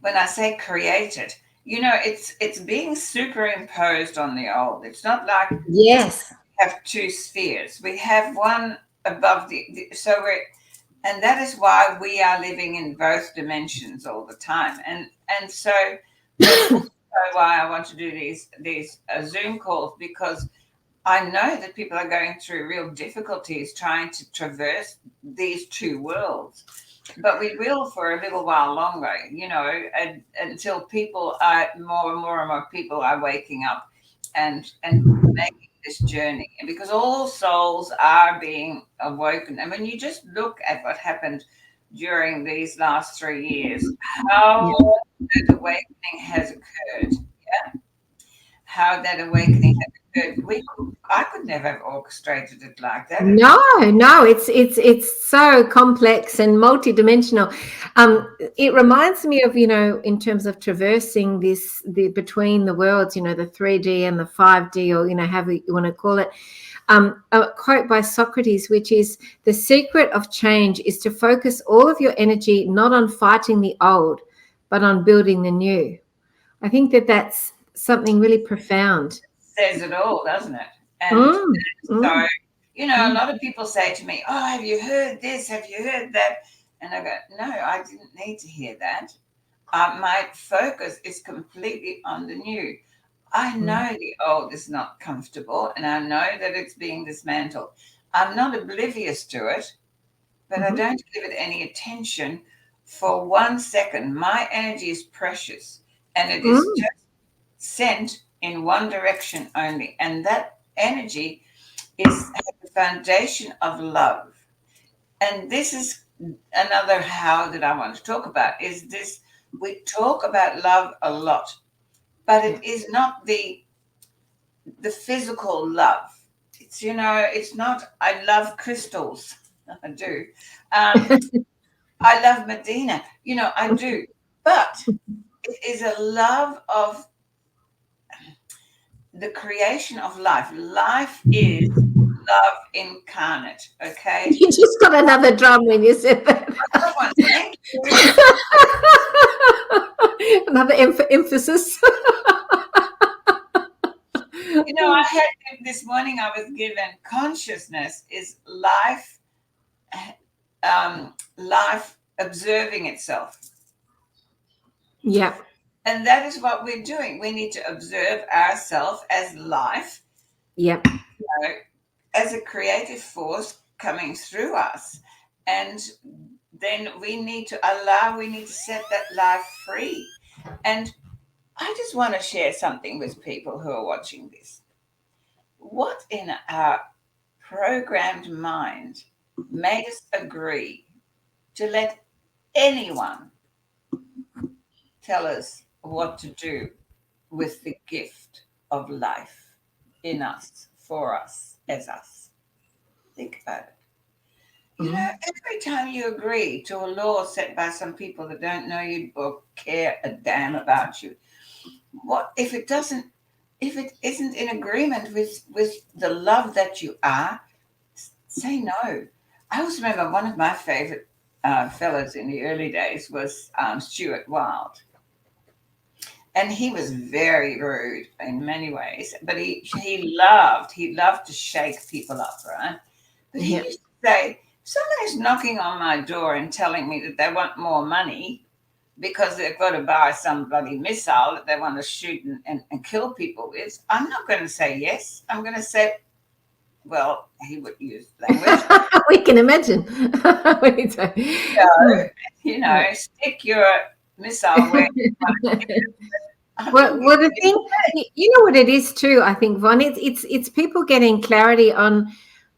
[SPEAKER 1] When I say create it, it's being superimposed on the old. It's not like
[SPEAKER 2] Yes.
[SPEAKER 1] we have two spheres. We have one above and that is why we are living in both dimensions all the time. And so that's also why I want to do these Zoom calls, because I know that people are going through real difficulties trying to traverse these two worlds. But we will for a little while longer, until people are more and more people are waking up and making this journey. And because all souls are being awoken. And when you just look at what happened during these last 3 years, how that awakening has occurred. Yeah. How that awakening has occurred. I could never have orchestrated it like that.
[SPEAKER 2] No, it's so complex and multidimensional. It reminds me of, in terms of traversing the between the worlds, the 3D and the 5D, or however you want to call it. A quote by Socrates, which is, "The secret of change is to focus all of your energy not on fighting the old, but on building the new." I think that's something really profound.
[SPEAKER 1] Says it all, doesn't it? And so, a lot of people say to me, "Oh, have you heard this? Have you heard that?" And I go, "No, I didn't need to hear that. My focus is completely on the new. I know the old is not comfortable, and I know that it's being dismantled. I'm not oblivious to it, but I don't give it any attention for 1 second. My energy is precious, and it is just sent in one direction only. And that energy is the foundation of love." And this is another how that I want to talk about, is this. We talk about love a lot, but it is not the physical love. It's, it's not, I love crystals. I do. I love Medyhne. I do. But it is a love of the creation of life. Life is love incarnate. Okay.
[SPEAKER 2] You just got another drum when you said that.
[SPEAKER 1] Thank you.
[SPEAKER 2] Another emphasis.
[SPEAKER 1] I had this morning, I was given consciousness is life, life observing itself.
[SPEAKER 2] Yeah.
[SPEAKER 1] And that is what we're doing. We need to observe ourselves as life.
[SPEAKER 2] Yep.
[SPEAKER 1] As a creative force coming through us. And then we need to set that life free. And I just want to share something with people who are watching this. What in our programmed mind made us agree to let anyone tell us what to do with the gift of life in us, for us, as us? Think about it. Every time you agree to a law set by some people that don't know you or care a damn about you, what if it isn't in agreement with the love that you are? Say no. I always remember one of my favorite fellows in the early days was Stuart Wilde. And he was very rude in many ways, but he loved to shake people up, right? But he used to say, somebody's knocking on my door and telling me that they want more money because they've got to buy some bloody missile that they want to shoot and kill people with. I'm not going to say yes. I'm going to say, well, he would use language.
[SPEAKER 2] We can imagine.
[SPEAKER 1] Stick your missile where you want to.
[SPEAKER 2] Well, the thing, you know what it is too, I think, Yvonne, it's people getting clarity on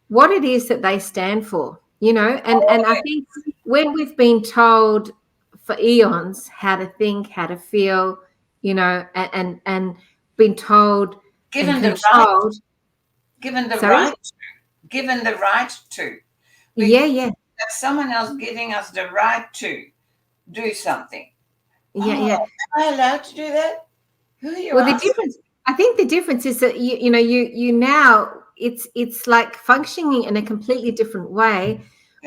[SPEAKER 2] what it is that they stand for. and I think when we've been told for eons how to think, how to feel, and been told and
[SPEAKER 1] given the right,
[SPEAKER 2] controlled.
[SPEAKER 1] given the
[SPEAKER 2] Sorry?
[SPEAKER 1] right, given the right to. We
[SPEAKER 2] Yeah.
[SPEAKER 1] have someone else giving us the right to do something.
[SPEAKER 2] Yeah.
[SPEAKER 1] Am I allowed to do that? Who are you
[SPEAKER 2] Well,
[SPEAKER 1] asking?
[SPEAKER 2] I think the difference is that you now it's like functioning in a completely different way,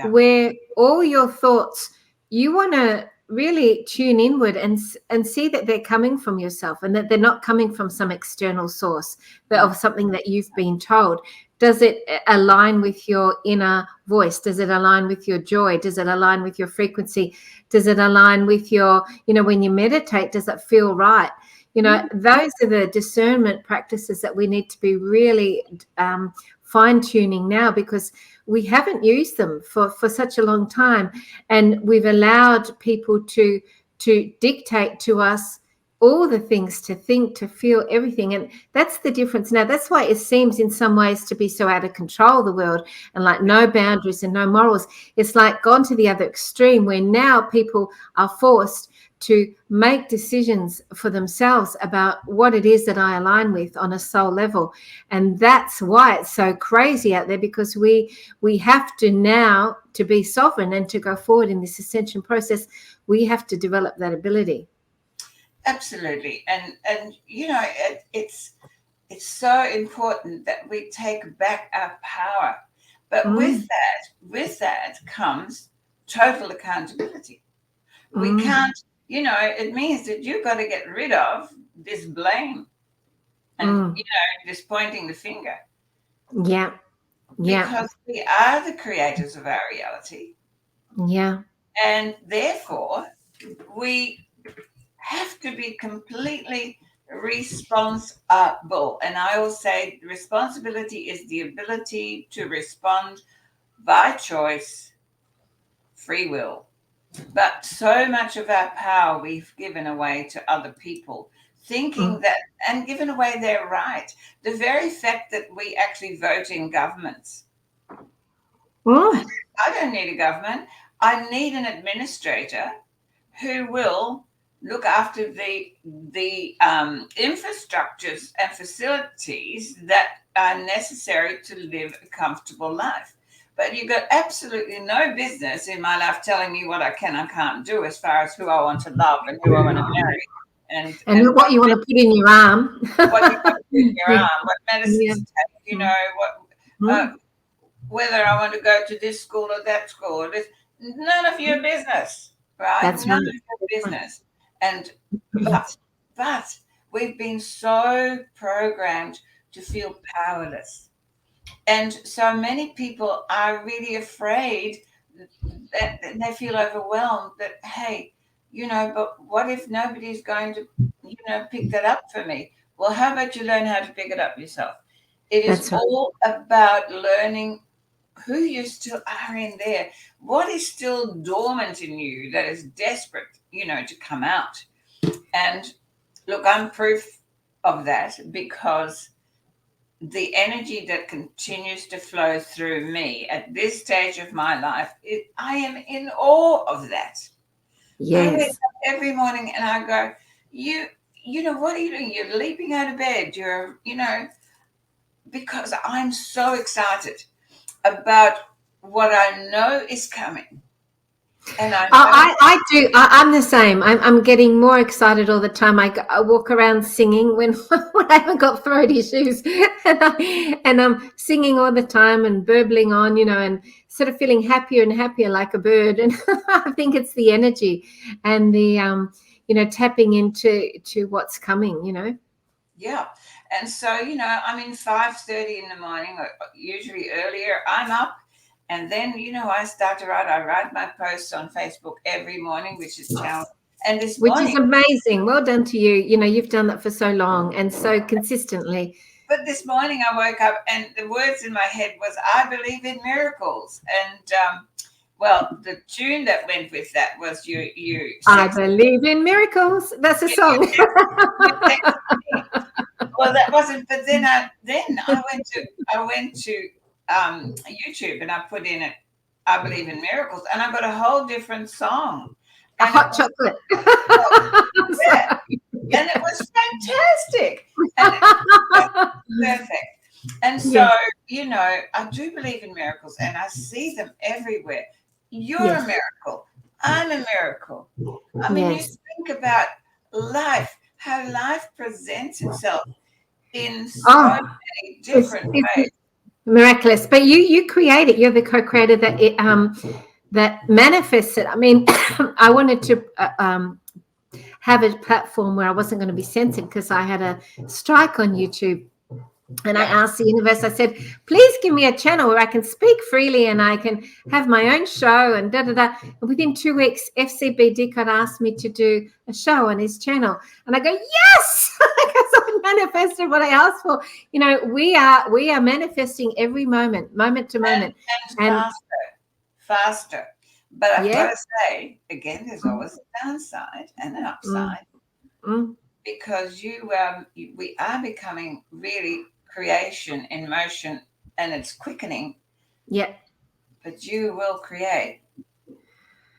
[SPEAKER 2] where all your thoughts, you want to really tune inward and see that they're coming from yourself, and that they're not coming from some external source, but of something that you've been told. Does it align with your inner voice? Does it align with your joy? Does it align with your frequency? Does it align with your, when you meditate, does it feel right? Those are the discernment practices that we need to be really fine-tuning now, because we haven't used them for such a long time, and we've allowed people to dictate to us all the things to think, to feel, everything. And that's the difference now. That's why it seems in some ways to be so out of control, the world, and like no boundaries and no morals. It's like gone to the other extreme, where now people are forced to make decisions for themselves about what it is that I align with on a soul level. And that's why it's so crazy out there, because we have to now, to be sovereign and to go forward in this ascension process, we have to develop that ability.
[SPEAKER 1] Absolutely. And it's so important that we take back our power. But with that comes total accountability. We can't, it means that you've got to get rid of this blame and, this pointing the finger.
[SPEAKER 2] Yeah.
[SPEAKER 1] Because we are the creators of our reality.
[SPEAKER 2] Yeah.
[SPEAKER 1] And therefore, we have to be completely responsible. And I will say responsibility is the ability to respond by choice, free will. But so much of our power we've given away to other people, thinking that, and given away their right. The very fact that we actually vote in governments. I don't need a government. I need an administrator who will look after the infrastructures and facilities that are necessary to live a comfortable life. But you've got absolutely no business in my life telling me what I can and can't do as far as who I want to love and who I want to marry.
[SPEAKER 2] And what you want to put in your arm.
[SPEAKER 1] What you want to put in your arm, what medicines to take, whether I want to go to this school or that school. Or this, none of your business, right?
[SPEAKER 2] That's
[SPEAKER 1] none
[SPEAKER 2] right.
[SPEAKER 1] of your business. And but we've been so programmed to feel powerless. And so many people are really afraid that they feel overwhelmed that, hey, but what if nobody's going to, pick that up for me? Well, how about you learn how to pick it up yourself? It is all about learning who you still are in there. What is still dormant in you that is desperate, to come out? And look, I'm proof of that, because the energy that continues to flow through me at this stage of my life, I am in awe of that.
[SPEAKER 2] Yes.
[SPEAKER 1] I wake up every morning and I go, what are you doing? You're leaping out of bed. Because I'm so excited about what I know is coming. And
[SPEAKER 2] I do. I'm the same. I'm getting more excited all the time. I walk around singing when I haven't got throat issues, and I'm singing all the time and burbling on, and sort of feeling happier and happier like a bird. And I think it's the energy and the tapping into what's coming.
[SPEAKER 1] Yeah. And so, I'm in 5:30 in the morning, or usually earlier. I'm up. And then, I start to write. I write my posts on Facebook every morning, which is challenging. And this
[SPEAKER 2] which
[SPEAKER 1] morning,
[SPEAKER 2] is amazing. Well done to you. You've done that for so long and so consistently.
[SPEAKER 1] But this morning I woke up and the words in my head was, I believe in miracles. And, the tune that went with that was you.
[SPEAKER 2] I believe in miracles. That's a song.
[SPEAKER 1] Well, that wasn't. But then I went to YouTube and I put in it. I believe in miracles, and I got a whole different song.
[SPEAKER 2] A hot chocolate.
[SPEAKER 1] Yeah. And it was fantastic. And it was perfect. And so, I do believe in miracles, and I see them everywhere. You're a miracle. I'm a miracle. I mean, you think about life, how life presents itself in so many different ways.
[SPEAKER 2] Miraculous. But you create it. You're the co-creator that manifests it. I mean, I wanted to have a platform where I wasn't going to be censored because I had a strike on YouTube. And I asked the universe, I said, please give me a channel where I can speak freely and I can have my own show and da-da-da. And within 2 weeks, FCB Dick had asked me to do a show on his channel. And I go, yes, because I manifested what I asked for. We are manifesting every moment to moment.
[SPEAKER 1] And faster. But I've got to say, again, there's always a downside and an upside. Because we are becoming really creation in motion, and it's quickening.
[SPEAKER 2] Yeah.
[SPEAKER 1] But you will create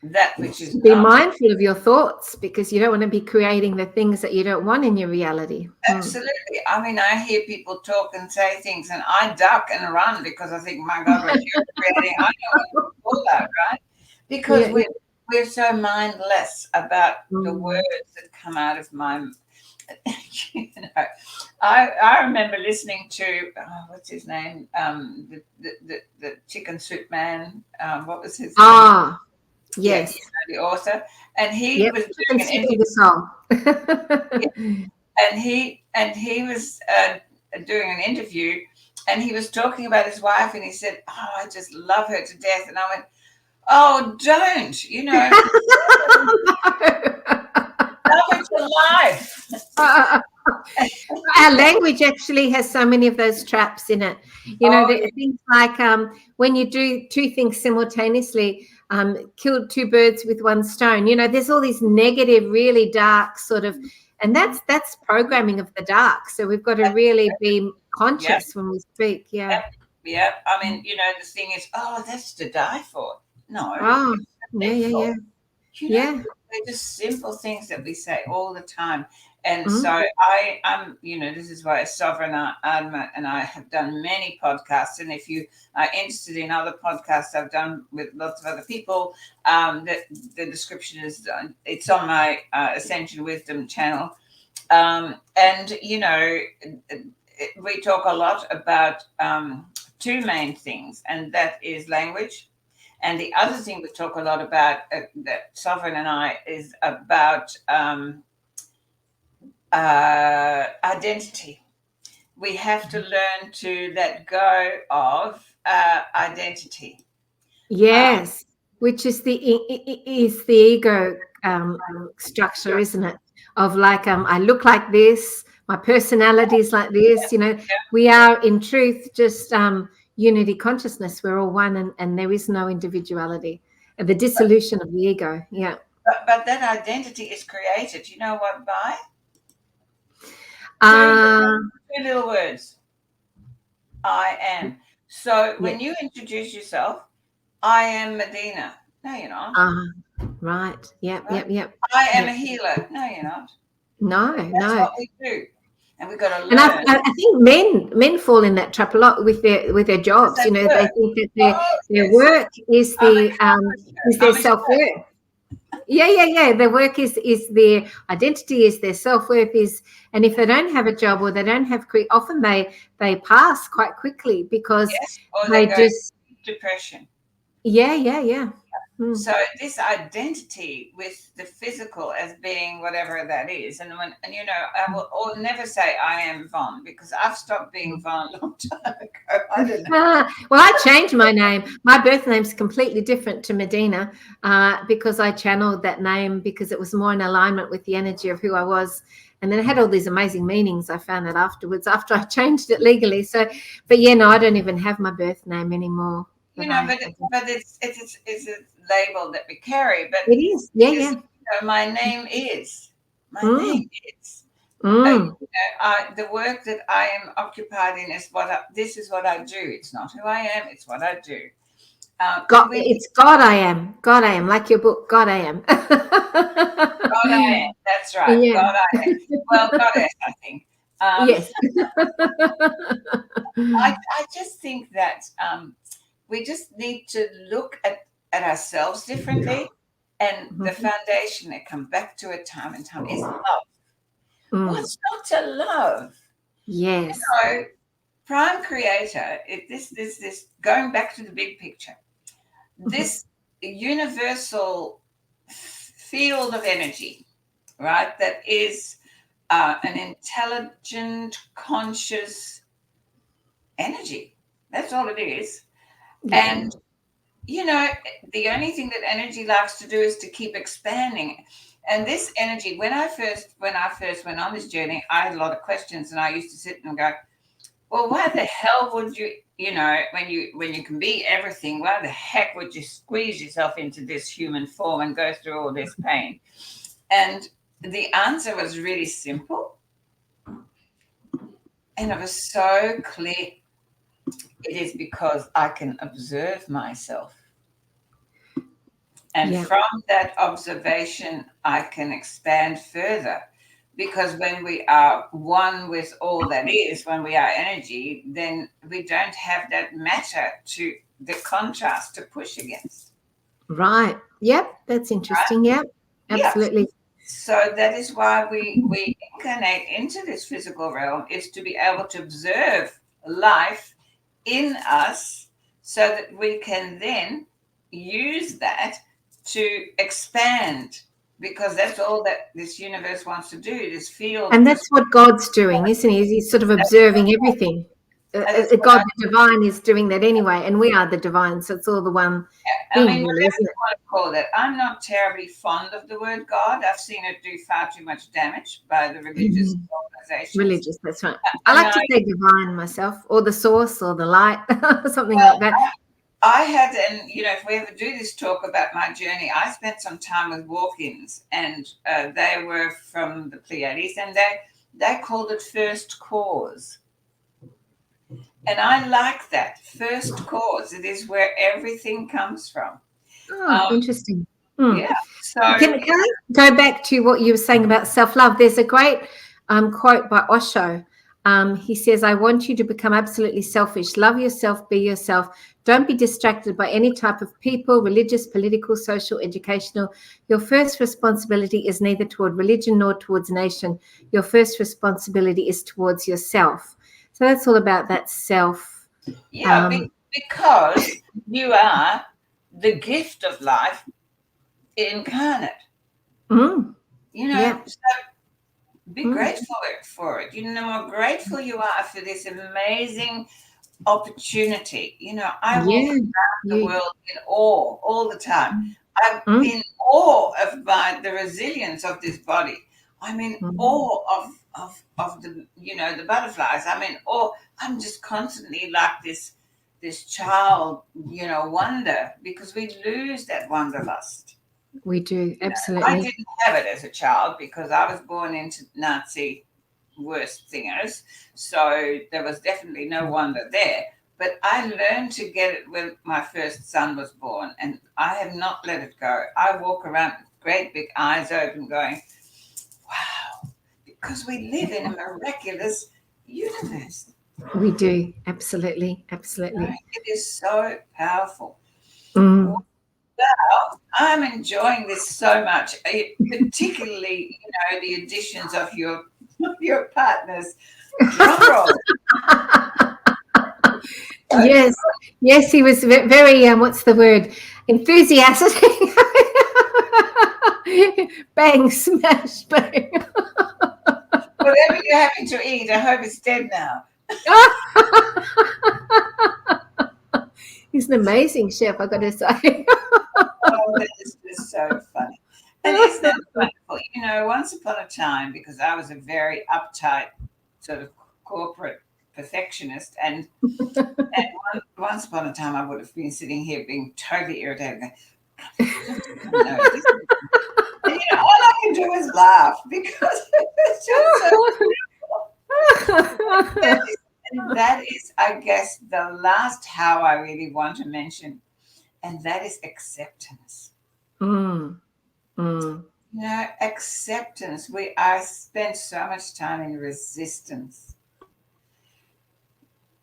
[SPEAKER 1] that which is
[SPEAKER 2] be mindful of your thoughts, because you don't want to be creating the things that you don't want in your reality.
[SPEAKER 1] Absolutely. I mean, I hear people talk and say things, and I duck and run because I think, my God, what you're creating, I know what to call that, right? Because we're so mindless about the words that come out of my I remember listening to what's his name, the chicken soup man. What was his name?
[SPEAKER 2] Yes,
[SPEAKER 1] the author, and he was doing an interview. And he was doing an interview, and he was talking about his wife, and he said, "Oh, I just love her to death." And I went, "Oh, don't, love her to life."
[SPEAKER 2] Our language actually has so many of those traps in it. Things like when you do two things simultaneously, killed two birds with one stone. There's all these negative, really dark sort of, and that's programming of the dark. So we've got to really be conscious when we speak. Yeah.
[SPEAKER 1] I mean, the thing is, that's to die for. No.
[SPEAKER 2] Yeah.
[SPEAKER 1] They're just simple things that we say all the time. And so I'm, this is why Sovereign Adma and I have done many podcasts. And if you are interested in other podcasts I've done with lots of other people, the description is, it's on my Ascension Wisdom channel. And, we talk a lot about two main things, and that is language. And the other thing we talk a lot about, that Sovereign and I, is about identity. We have to learn to let go of identity.
[SPEAKER 2] Yes, which is the ego structure, isn't it? Of like, I look like this, my personality is like this. We are in truth just unity consciousness. We're all one, and there is no individuality. The dissolution of the ego. Yeah.
[SPEAKER 1] But that identity is created. You know what? By two little words. I am. So when you introduce yourself, I am Medyhne. No, you're not.
[SPEAKER 2] Right. Yep.
[SPEAKER 1] I am a healer. No, you're not.
[SPEAKER 2] No.
[SPEAKER 1] That's what we do. And we've got to learn.
[SPEAKER 2] And I think men fall in that trap a lot with their jobs. They think that their work is their self-worth. Yeah. Their work is their identity, is their self-worth and if they don't have a job or they don't have often they pass quite quickly because
[SPEAKER 1] they just depression.
[SPEAKER 2] Yeah.
[SPEAKER 1] So this identity with the physical as being whatever that is, and I will never say I am Yvonne, because I've stopped being Yvonne a long time ago. I don't know.
[SPEAKER 2] Well, I changed my name. My birth name's completely different to Medyhne because I channeled that name because it was more in alignment with the energy of who I was. And then it had all these amazing meanings. I found that afterwards, after I changed it legally. So, but I don't even have my birth name anymore.
[SPEAKER 1] But it's a label that we carry. But
[SPEAKER 2] it is, yeah.
[SPEAKER 1] My name is. Name is. The work that I am occupied in is this is what I do. It's not who I am. It's what I do.
[SPEAKER 2] God, it's God I am. God I am, like your book, God I am.
[SPEAKER 1] God I am. That's right.
[SPEAKER 2] Yeah.
[SPEAKER 1] God I am. Well, Goddess, I think.
[SPEAKER 2] Yes.
[SPEAKER 1] I just think that we just need to look at ourselves differently. And the foundation that comes back to it time and time is love. What's not to love?
[SPEAKER 2] Yes.
[SPEAKER 1] Prime creator, this going back to the big picture, this universal field of energy, right? That is an intelligent, conscious energy. That's all it is.
[SPEAKER 2] Yeah.
[SPEAKER 1] And the only thing that energy likes to do is to keep expanding. And this energy, when I first went on this journey, I had a lot of questions, and I used to sit and go, well, why the hell would you, when you can be everything, why the heck would you squeeze yourself into this human form and go through all this pain? And the answer was really simple. And it was so clear. It is because I can observe myself. And from that observation, I can expand further. Because when we are one with all that is, when we are energy, then we don't have that matter to the contrast to push against.
[SPEAKER 2] Right. Yep. That's interesting. Right? Yep. Absolutely.
[SPEAKER 1] Yep. So that is why we incarnate into this physical realm, is to be able to observe life in us so that we can then use that to expand, because that's all that this universe wants to do, this field.
[SPEAKER 2] And that's what God's doing, isn't he? He's sort of observing everything. God, the divine, is doing that anyway, and we are the divine, so it's all the one thing.
[SPEAKER 1] I mean, whatever you want to call it. I'm not terribly fond of the word God. I've seen it do far too much damage by the religious organizations.
[SPEAKER 2] Religious, that's right. I like to say divine myself, or the source, or the light, something like that.
[SPEAKER 1] I had, and if we ever do this talk about my journey, I spent some time with walk-ins, and they were from the Pleiades, and they called it first cause. And I like that, first cause. It is where everything comes from.
[SPEAKER 2] Oh, interesting.
[SPEAKER 1] Yeah. So
[SPEAKER 2] can I go back to what you were saying about self-love? There's a great quote by Osho. He says, I want you to become absolutely selfish. Love yourself, be yourself. Don't be distracted by any type of people, religious, political, social, educational. Your first responsibility is neither toward religion nor towards nation. Your first responsibility is towards yourself. So that's all about that self.
[SPEAKER 1] Yeah, because you are the gift of life incarnate. So be grateful for it. How grateful you are for this amazing opportunity. I walk around the world in awe all the time. I'm in awe of the resilience of this body. I'm in awe of the the butterflies. I'm in awe. I'm just constantly like this child, wonder, because we lose that wanderlust.
[SPEAKER 2] We do, absolutely.
[SPEAKER 1] I didn't have it as a child because I was born into Nazi worst thingers, so there was definitely no wonder there. But I learned to get it when my first son was born, and I have not let it go. I walk around with great big eyes open going, wow, because we live in a miraculous universe.
[SPEAKER 2] We do, absolutely, absolutely.
[SPEAKER 1] It is so powerful. Well, I'm enjoying this so much, particularly, the additions of your partners. Drum roll.
[SPEAKER 2] Yes, he was very, what's the word, enthusiastic. Bang, smash, bang.
[SPEAKER 1] Whatever you're having to eat, I hope it's dead now.
[SPEAKER 2] He's an amazing chef, I got to say.
[SPEAKER 1] Oh, that is just so funny. And isn't that wonderful? Once upon a time, because I was a very uptight sort of corporate perfectionist, and once upon a time I would have been sitting here being totally irritated, going, and all I can do is laugh because it's just so beautiful. And that is, I guess, the last how I really want to mention and that is acceptance.
[SPEAKER 2] Mm.
[SPEAKER 1] Acceptance. I spent so much time in resistance.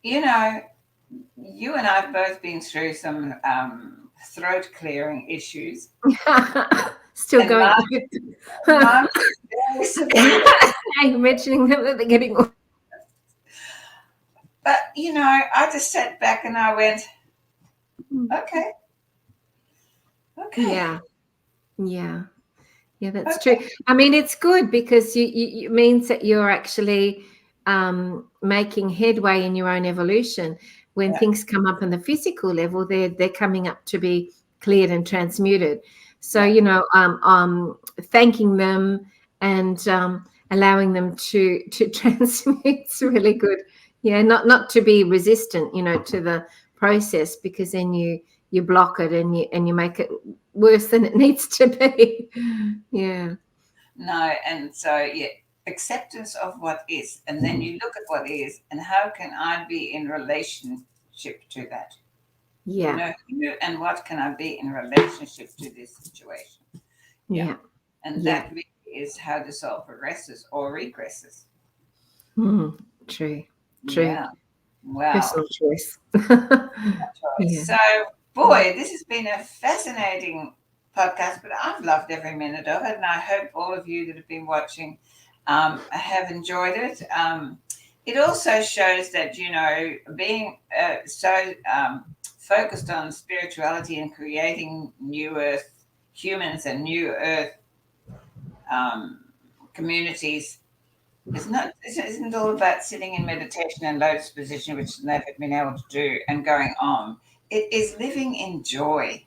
[SPEAKER 1] You and I have both been through some throat clearing issues.
[SPEAKER 2] Still and going.
[SPEAKER 1] Mine very severe.
[SPEAKER 2] I'm mentioning them that they're getting.
[SPEAKER 1] But I just sat back and I went, okay.
[SPEAKER 2] Yeah, that's true. I mean, it's good because it means that you're actually making headway in your own evolution. When things come up on the physical level, they're coming up to be cleared and transmuted. So thanking them and allowing them to transmute, it's really good. Yeah, not to be resistant, to the process, because then you block it and you make it worse than it needs to be. Yeah.
[SPEAKER 1] No, and so acceptance of what is, and then you look at what is, and how can I be in relationship to that?
[SPEAKER 2] Yeah.
[SPEAKER 1] Who and what can I be in relationship to this situation?
[SPEAKER 2] Yeah.
[SPEAKER 1] And that really is how the soul progresses or regresses.
[SPEAKER 2] True.
[SPEAKER 1] Yeah. Wow.
[SPEAKER 2] Personal choice.
[SPEAKER 1] So, boy, this has been a fascinating podcast, but I've loved every minute of it, and I hope all of you that have been watching have enjoyed it. It also shows that, being so focused on spirituality and creating new earth humans and new earth communities isn't all about sitting in meditation and lotus position, which they've been able to do, and going on. It is living in joy.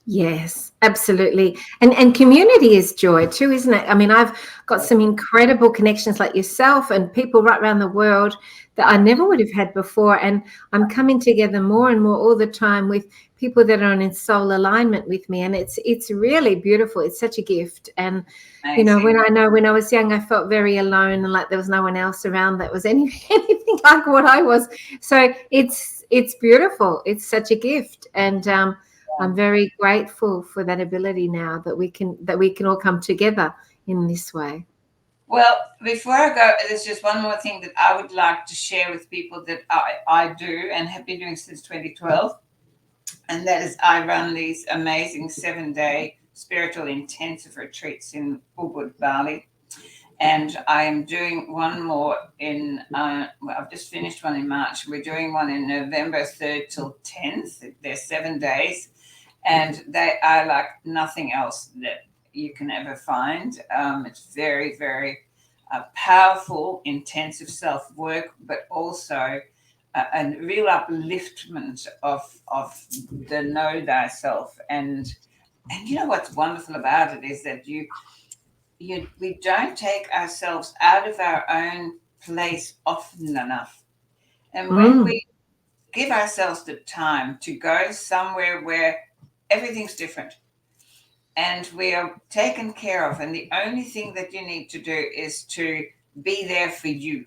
[SPEAKER 2] Yes, absolutely. And community is joy too, isn't it? I mean, I've got some incredible connections like yourself and people right around the world that I never would have had before. And I'm coming together more and more all the time with people that are in soul alignment with me. And it's really beautiful. It's such a gift. And,
[SPEAKER 1] Amazing.
[SPEAKER 2] when I was young, I felt very alone and like there was no one else around that was anything like what I was. So it's beautiful. It's such a gift. And, I'm very grateful for that ability now that we can all come together in this way.
[SPEAKER 1] Well, before I go, there's just one more thing that I would like to share with people that I do and have been doing since 2012. And that is I run these amazing 7-day spiritual intensive retreats in Ubud, Bali. And I am doing one more I've just finished one in March. We're doing one in November 3rd till 10th. They're 7 days. And they are like nothing else that you can ever find. It's very, very powerful, intensive self-work, but also a real upliftment of the know thyself. And what's wonderful about it is that we don't take ourselves out of our own place often enough. And when we give ourselves the time to go somewhere where everything's different and we are taken care of, and the only thing that you need to do is to be there for you.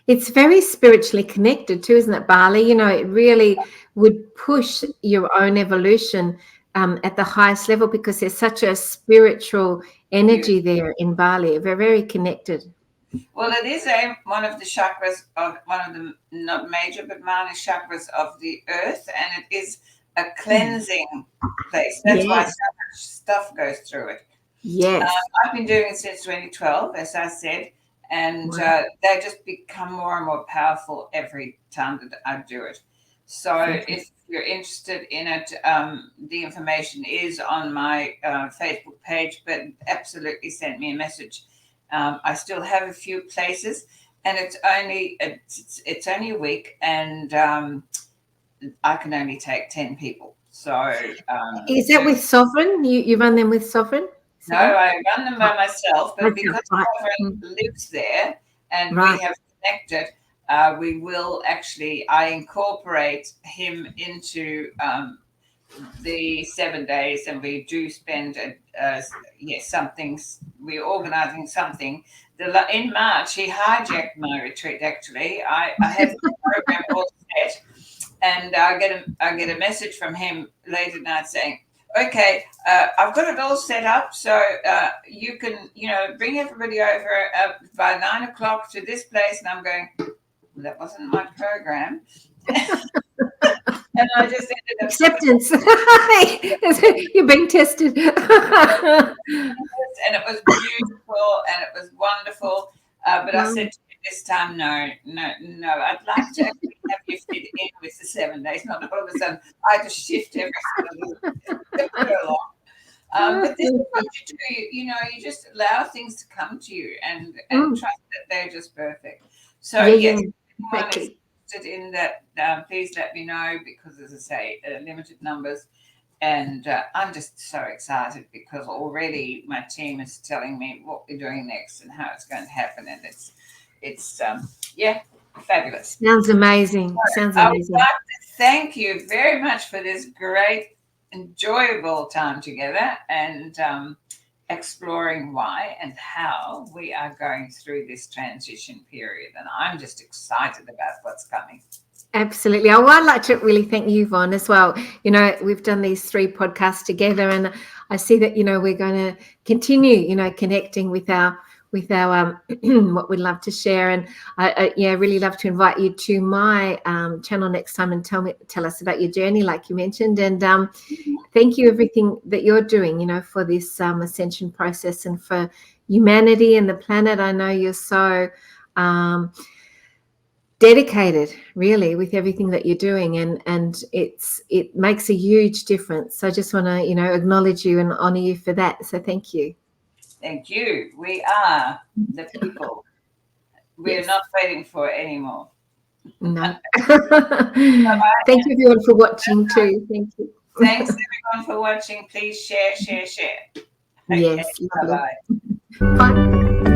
[SPEAKER 2] It's very spiritually connected too, isn't it, Bali? It really would push your own evolution at the highest level because there's such a spiritual energy there in Bali. We're very connected.
[SPEAKER 1] Well, it is one of the chakras of one of the not major but minor chakras of the earth, and it is a cleansing place. That's why so much stuff goes through it.
[SPEAKER 2] Yes.
[SPEAKER 1] I've been doing it since 2012, as I said, and they just become more and more powerful every time that I do it. So if you're interested in it, the information is on my Facebook page, but absolutely send me a message. I still have a few places, and it's only a week, and I can only take 10 people. So
[SPEAKER 2] is that with Sovereign? You run them with Sovereign?
[SPEAKER 1] No, I run them by myself, but because Sovereign lives there and we have connected, we will actually, I incorporate him into the 7 days, and we do spend something. We're organizing something. In March, he hijacked my retreat. Actually, I had the program all set, and and I get a message from him late at night saying, okay, I've got it all set up, so you can, bring everybody over by 9 o'clock to this place. And I'm going, well, that wasn't my program. And I just ended up
[SPEAKER 2] acceptance. You're being tested.
[SPEAKER 1] And it was beautiful and it was wonderful. But I said to you this time, no. I'd like to actually have you fit in with the 7 days, not all of a sudden I just shift everything along. But this is what you do. You just allow things to come to you and trust that they're just perfect. So yes, if anyone is interested in that, please let me know, because as I say, limited numbers. And I'm just so excited because already my team is telling me what we're doing next and how it's going to happen. And it's fabulous.
[SPEAKER 2] Sounds amazing.
[SPEAKER 1] I would like to thank you very much for this great, enjoyable time together and exploring why and how we are going through this transition period. And I'm just excited about what's coming.
[SPEAKER 2] Absolutely. Oh, I'd like to really thank you, Yvonne, as well. We've done ththese 3 podcasts together, and I see that, we're going to continue, connecting with our what we'd love to share. And I really love to invite you to my channel next time and tell us about your journey, like you mentioned. And thank you everything that you're doing, for this ascension process and for humanity and the planet. I know you're so dedicated, really, with everything that you're doing, and it makes a huge difference. So I just want to acknowledge you and honor you for that. So thank you.
[SPEAKER 1] Thank you. We are the people. We're not waiting for it anymore.
[SPEAKER 2] No. Thank you everyone for watching too. Thank you.
[SPEAKER 1] Thanks everyone for watching. Please share. Okay,
[SPEAKER 2] yes.
[SPEAKER 1] bye-bye.
[SPEAKER 2] Bye.